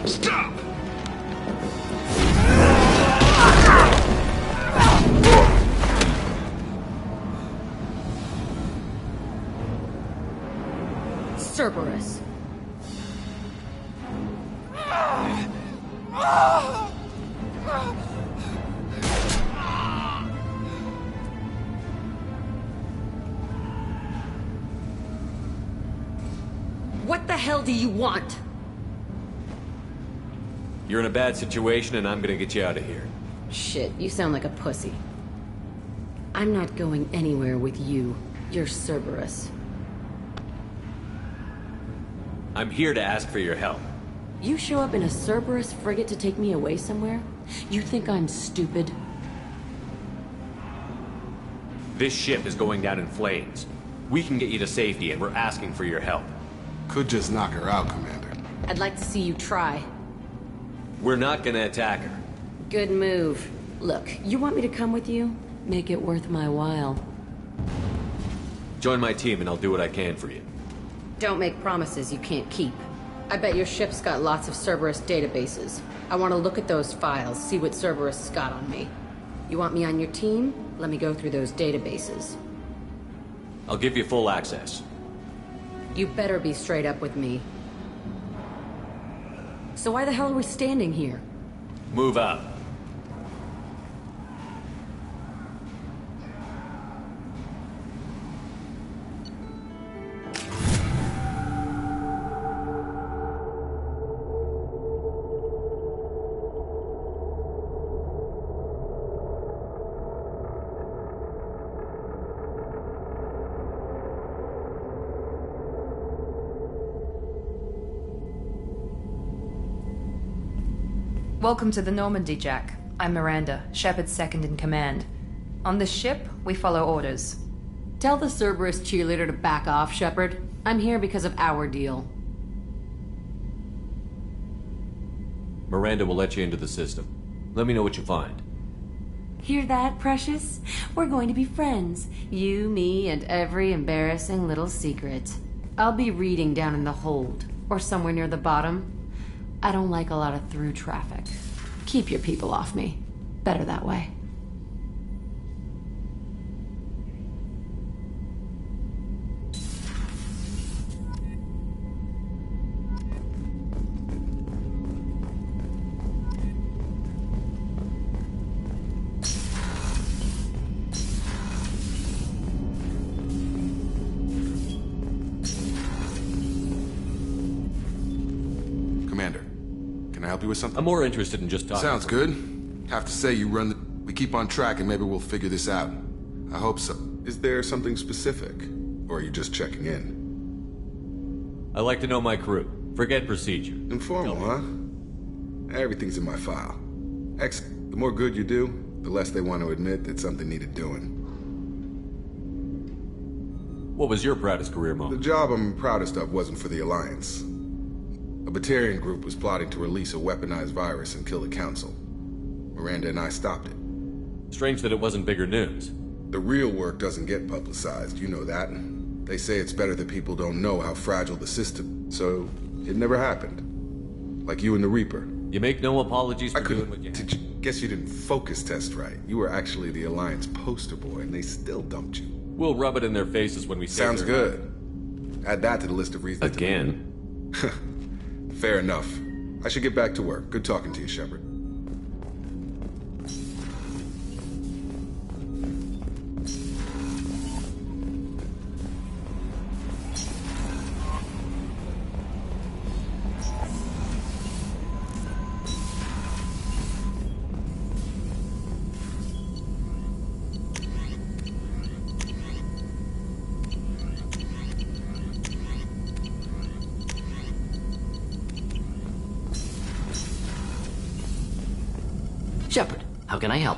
Stop! Cerberus. What the hell do you want? You're in a bad situation, and I'm gonna get you out of here. Shit, you sound like a pussy. I'm not going anywhere with you. You're Cerberus. I'm here to ask for your help. You show up in a Cerberus frigate to take me away somewhere? You think I'm stupid? This ship is going down in flames. We can get you to safety, and we're asking for your help. Could just knock her out, Commander. I'd like to see you try. We're not gonna attack her. Good move. Look, you want me to come with you? Make it worth my while. Join my team, and I'll do what I can for you. Don't make promises you can't keep. I bet your ship's got lots of Cerberus databases. I want to look at those files, see what Cerberus has got on me. You want me on your team? Let me go through those databases. I'll give you full access. You better be straight up with me. So why the hell are we standing here? Move out. Welcome to the Normandy, Jack. I'm Miranda, Shepard's second in command. On this ship, we follow orders. Tell the Cerberus cheerleader to back off, Shepard. I'm here because of our deal. Miranda will let you into the system. Let me know what you find. Hear that, Precious? We're going to be friends. You, me, and every embarrassing little secret. I'll be reading down in the hold, or somewhere near the bottom. I don't like a lot of through traffic. Keep your people off me. Better that way. With something? I'm more interested in just talking. Sounds good. Have to say you run the... We keep on track and maybe we'll figure this out. I hope so. Is there something specific? Or are you just checking in? I like to know my crew. Forget procedure. Informal, huh? Everything's in my file. Excellent. The more good you do, the less they want to admit that something needed doing. What was your proudest career moment? The job I'm proudest of wasn't for the Alliance. A Batarian group was plotting to release a weaponized virus and kill the Council. Miranda and I stopped it. Strange that it wasn't bigger news. The real work doesn't get publicized, you know that. They say it's better that people don't know how fragile the system, so it never happened. Like you and the Reaper. You make no apologies for doing what you had. Guess you didn't focus test right. You were actually the Alliance poster boy, and they still dumped you. We'll rub it in their faces when we say Sounds good. Add that to the list of reasons. Again? Fair enough. I should get back to work. Good talking to you, Shepard. Shepard, how can I help?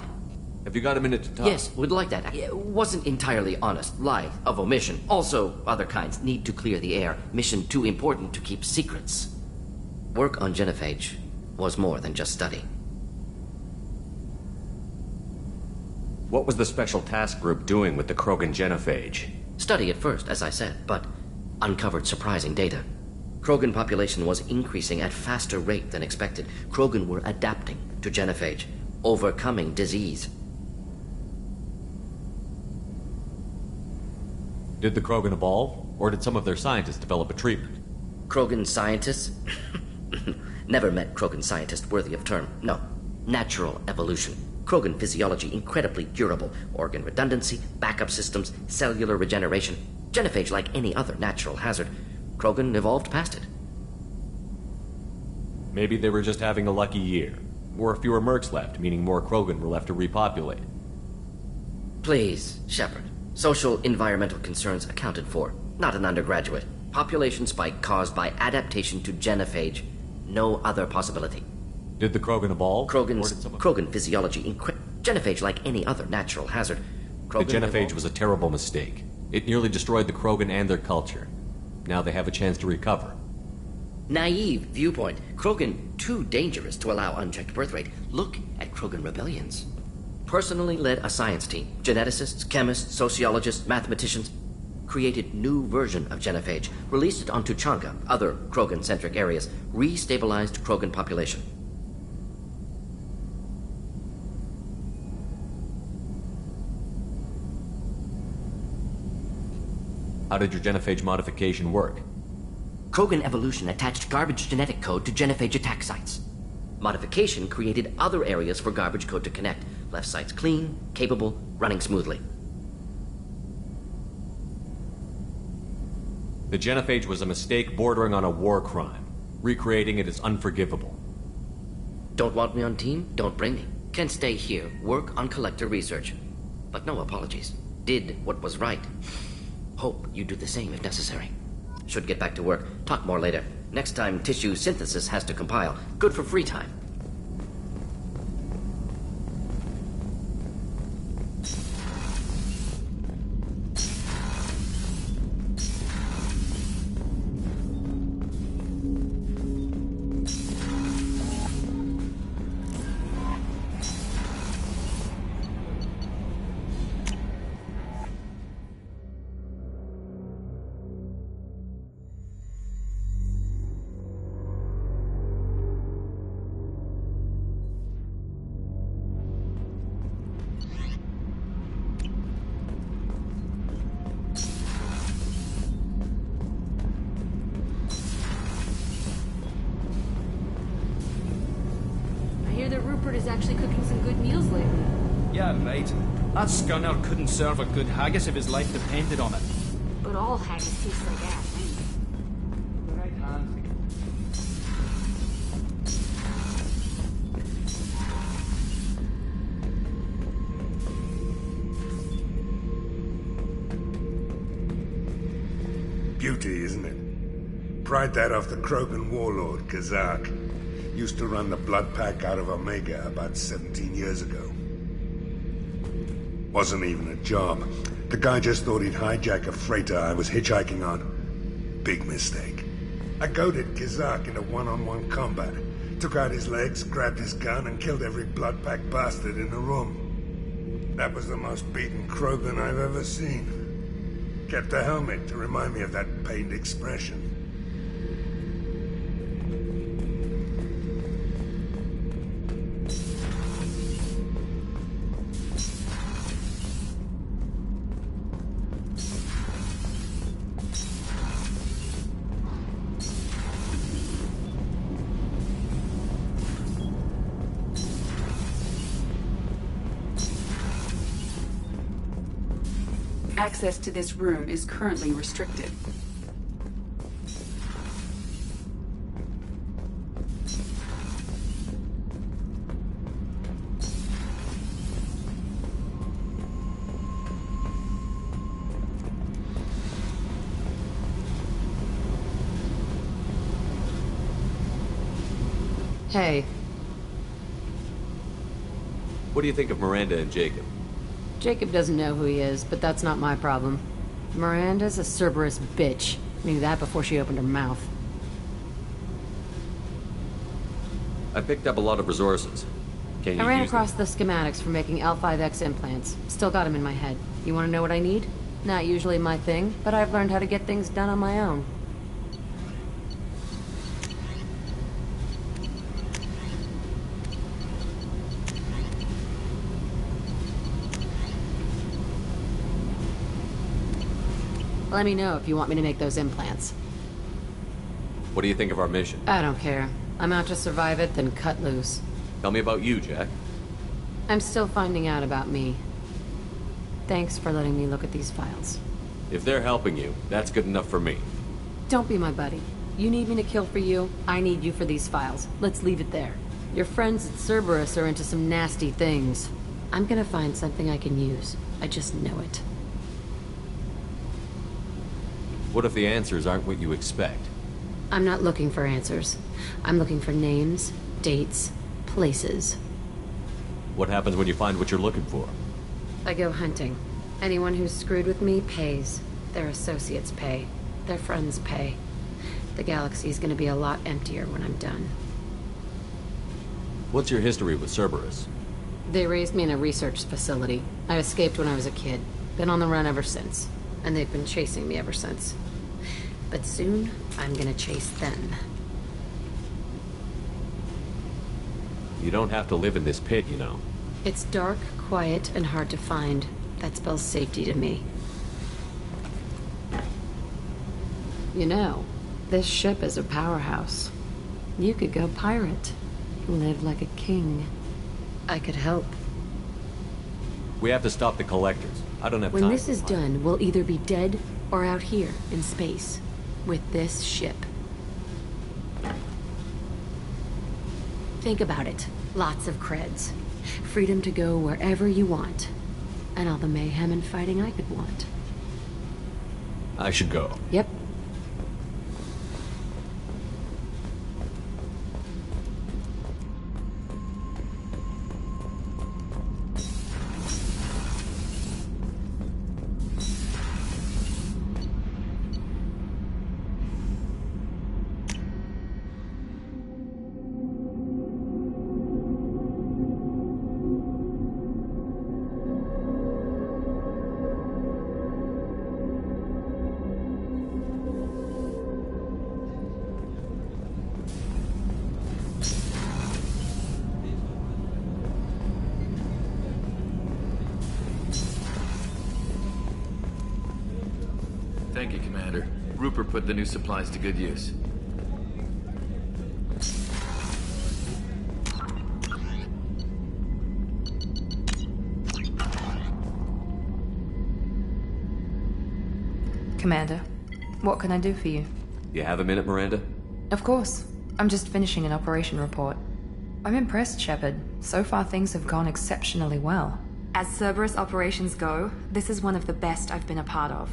Have you got a minute to talk? Yes, would like that. It wasn't entirely honest. Lie of omission. Also, other kinds need to clear the air. Mission too important to keep secrets. Work on Genophage was more than just study. What was the Special Task Group doing with the Krogan Genophage? Study at first, as I said, but uncovered surprising data. Krogan population was increasing at faster rate than expected. Krogan were adapting to Genophage, overcoming disease. Did the Krogan evolve, or did some of their scientists develop a treatment? Krogan scientists? Never met Krogan scientist worthy of term. No. Natural evolution. Krogan physiology incredibly durable. Organ redundancy, backup systems, cellular regeneration. Genophage like any other natural hazard. Krogan evolved past it. Maybe they were just having a lucky year. Or fewer mercs left, meaning more Krogan were left to repopulate. Please, Shepard. Social environmental concerns accounted for. Not an undergraduate. Population spike caused by adaptation to Genophage. No other possibility. Did the Krogan evolve? Krogan physiology Genophage like any other natural hazard. The Genophage was a terrible mistake. It nearly destroyed the Krogan and their culture. Now they have a chance to recover. Naive viewpoint. Krogan too dangerous to allow unchecked birth rate. Look at Krogan rebellions. Personally led a science team. Geneticists, chemists, sociologists, mathematicians. Created new version of Genophage. Released it on Tuchanka, other Krogan-centric areas. Restabilized Krogan population. How did your Genophage modification work? Krogan evolution attached garbage genetic code to Genophage attack sites. Modification created other areas for garbage code to connect. Left sites clean, capable, running smoothly. The Genophage was a mistake bordering on a war crime. Recreating it is unforgivable. Don't want me on team? Don't bring me. Can stay here, work on collector research. But no apologies. Did what was right. Hope you do the same if necessary. Should get back to work. Talk more later. Next time tissue synthesis has to compile. Good for free time. he's actually cooking some good meals lately. Yeah, right. That scunner couldn't serve a good haggis if his life depended on it. But all haggis taste like ass. Right hand. Beauty, isn't it? Pried that off the Krogan warlord, Kazak. Used to run the Blood Pack out of Omega about 17 years ago. Wasn't even a job. The guy just thought he'd hijack a freighter I was hitchhiking on. Big mistake. I goaded Kazak into one-on-one combat. Took out his legs, grabbed his gun, and killed every Blood Pack bastard in the room. That was the most beaten Krogan I've ever seen. Kept a helmet to remind me of that pained expression. Access to this room is currently restricted. Hey. What do you think of Miranda and Jacob? Jacob doesn't know who he is, but that's not my problem. Miranda's a Cerberus bitch. Knew that before she opened her mouth. I picked up a lot of resources. Can you I ran use across them? the schematics for making L5X implants. Still got them in my head. You want to know what I need? Not usually my thing, but I've learned how to get things done on my own. Let me know if you want me to make those implants. What do you think of our mission? I don't care. I'm out to survive it, then cut loose. Tell me about you, Jack. I'm still finding out about me. Thanks for letting me look at these files. If they're helping you, that's good enough for me. Don't be my buddy. You need me to kill for you, I need you for these files. Let's leave it there. Your friends at Cerberus are into some nasty things. I'm gonna find something I can use. I just know it. What if the answers aren't what you expect? I'm not looking for answers. I'm looking for names, dates, places. What happens when you find what you're looking for? I go hunting. Anyone who's screwed with me pays. Their associates pay. Their friends pay. The galaxy's gonna be a lot emptier when I'm done. What's your history with Cerberus? They raised me in a research facility. I escaped when I was a kid. Been on the run ever since. And they've been chasing me ever since. But soon, I'm gonna chase them. You don't have to live in this pit, you know. It's dark, quiet, and hard to find. That spells safety to me. You know, this ship is a powerhouse. You could go pirate. Live like a king. I could help. We have to stop the collectors. I don't have time. When this is done, we'll either be dead or out here in space. With this ship. Think about it. Lots of creds. Freedom to go wherever you want. And all the mayhem and fighting I could want. I should go. Yep. Thank you, Commander. Rupert put the new supplies to good use. Commander, what can I do for you? You have a minute, Miranda? Of course. I'm just finishing an operation report. I'm impressed, Shepard. So far things have gone exceptionally well. As Cerberus operations go, this is one of the best I've been a part of.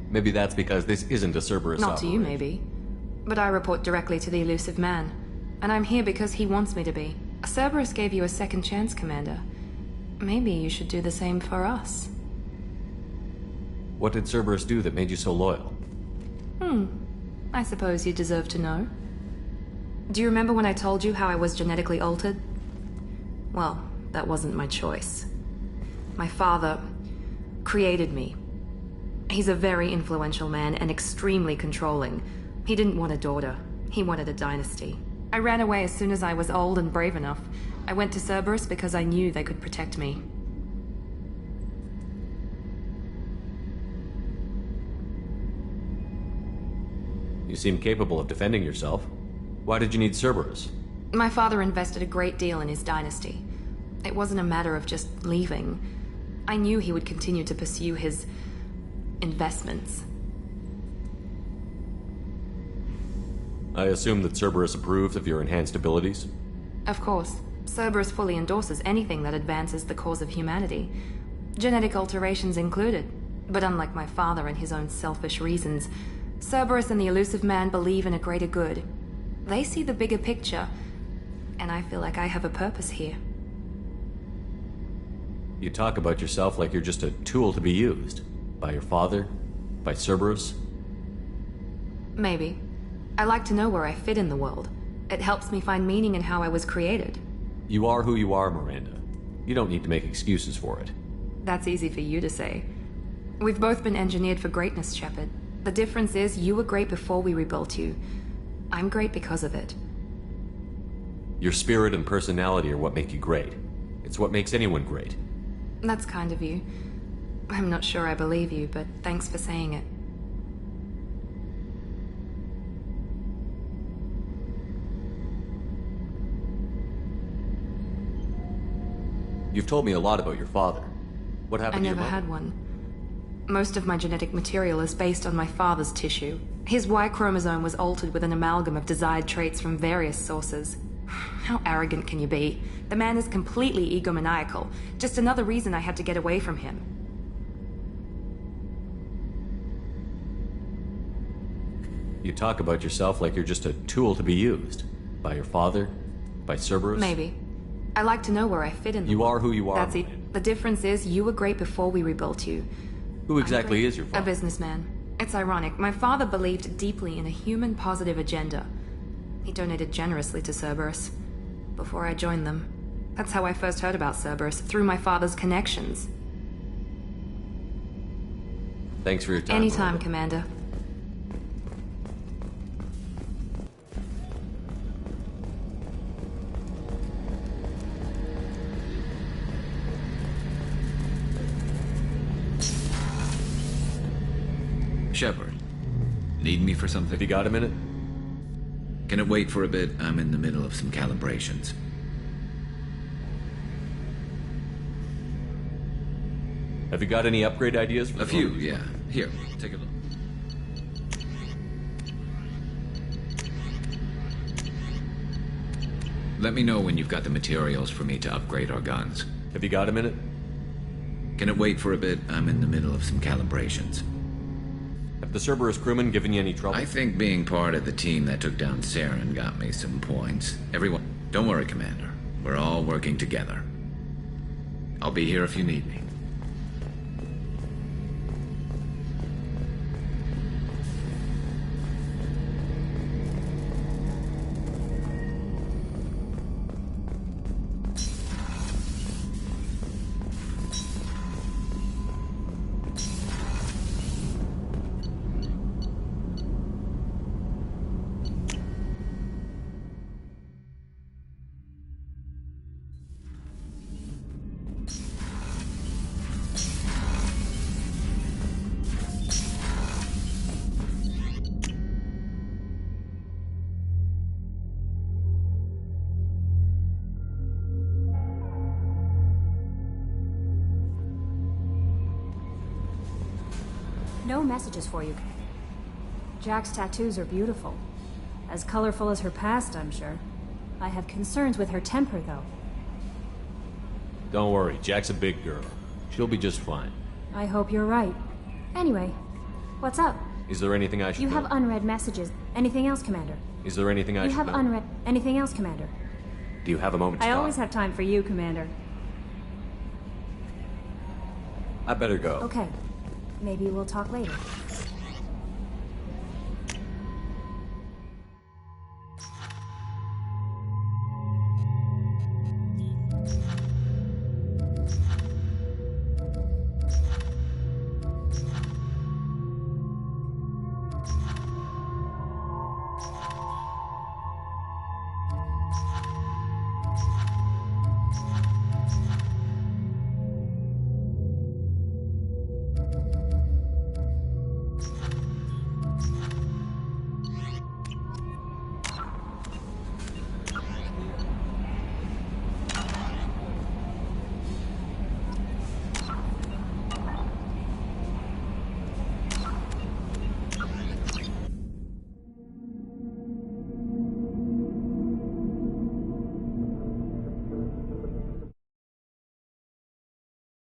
Maybe that's because this isn't a Cerberus Not to you, operation. maybe. But I report directly to the Elusive Man. And I'm here because he wants me to be. Cerberus gave you a second chance, Commander. Maybe you should do the same for us. What did Cerberus do that made you so loyal? I suppose you deserve to know. Do you remember when I told you how I was genetically altered? Well, that wasn't my choice. My father created me. He's a very influential man and extremely controlling. He didn't want a daughter. He wanted a dynasty. I ran away as soon as I was old and brave enough. I went to Cerberus because I knew they could protect me. You seem capable of defending yourself. Why did you need Cerberus? My father invested a great deal in his dynasty. It wasn't a matter of just leaving. I knew he would continue to pursue his investments. I assume that Cerberus approved of your enhanced abilities? Of course. Cerberus fully endorses anything that advances the cause of humanity. Genetic alterations included. But unlike my father and his own selfish reasons, Cerberus and the Elusive Man believe in a greater good. They see the bigger picture, and I feel like I have a purpose here. You talk about yourself like you're just a tool to be used. By your father? By Cerberus? Maybe. I like to know where I fit in the world. It helps me find meaning in how I was created. You are who you are, Miranda. You don't need to make excuses for it. That's easy for you to say. We've both been engineered for greatness, Shepard. The difference is you were great before we rebuilt you. I'm great because of it. Your spirit and personality are what make you great. It's what makes anyone great. That's kind of you. I'm not sure I believe you, but thanks for saying it. You've told me a lot about your father. What happened to your I never mother? had one. Most of my genetic material is based on my father's tissue. His Y chromosome was altered with an amalgam of desired traits from various sources. How arrogant can you be? The man is completely egomaniacal. Just another reason I had to get away from him. You talk about yourself like you're just a tool to be used. By your father? By Cerberus? Maybe. I like to know where I fit in the You world. are who you are. That's it. The difference is you were great before we rebuilt you. Who exactly is your A father? businessman. It's ironic. My father believed deeply in a human positive agenda. He donated generously to Cerberus before I joined them. That's how I first heard about Cerberus, through my father's connections. Thanks for your time. Anytime, Miranda. Commander. Shepard, need me for something? Have you got a minute? Can it wait for a bit? I'm in the middle of some calibrations. Have you got any upgrade ideas for A few, yeah. Here, take a look. Let me know when you've got the materials for me to upgrade our guns. Have you got a minute? Can it wait for a bit? I'm in the middle of some calibrations. Have the Cerberus crewmen given you any trouble? I think being part of the team that took down Saren got me some points. Everyone, don't worry, Commander. We're all working together. I'll be here if you need me. No messages for you. Jack's tattoos are beautiful. As colorful as her past, I'm sure. I have concerns with her temper, though. Don't worry, Jack's a big girl. She'll be just fine. I hope you're right. Anyway, what's up? Is there anything I should You know? have unread messages. Anything else, Commander? Is there anything I You should have know? unread... Anything else, Commander? Do you have a moment to I talk? always have time for you, Commander. I better go. Okay. Maybe we'll talk later.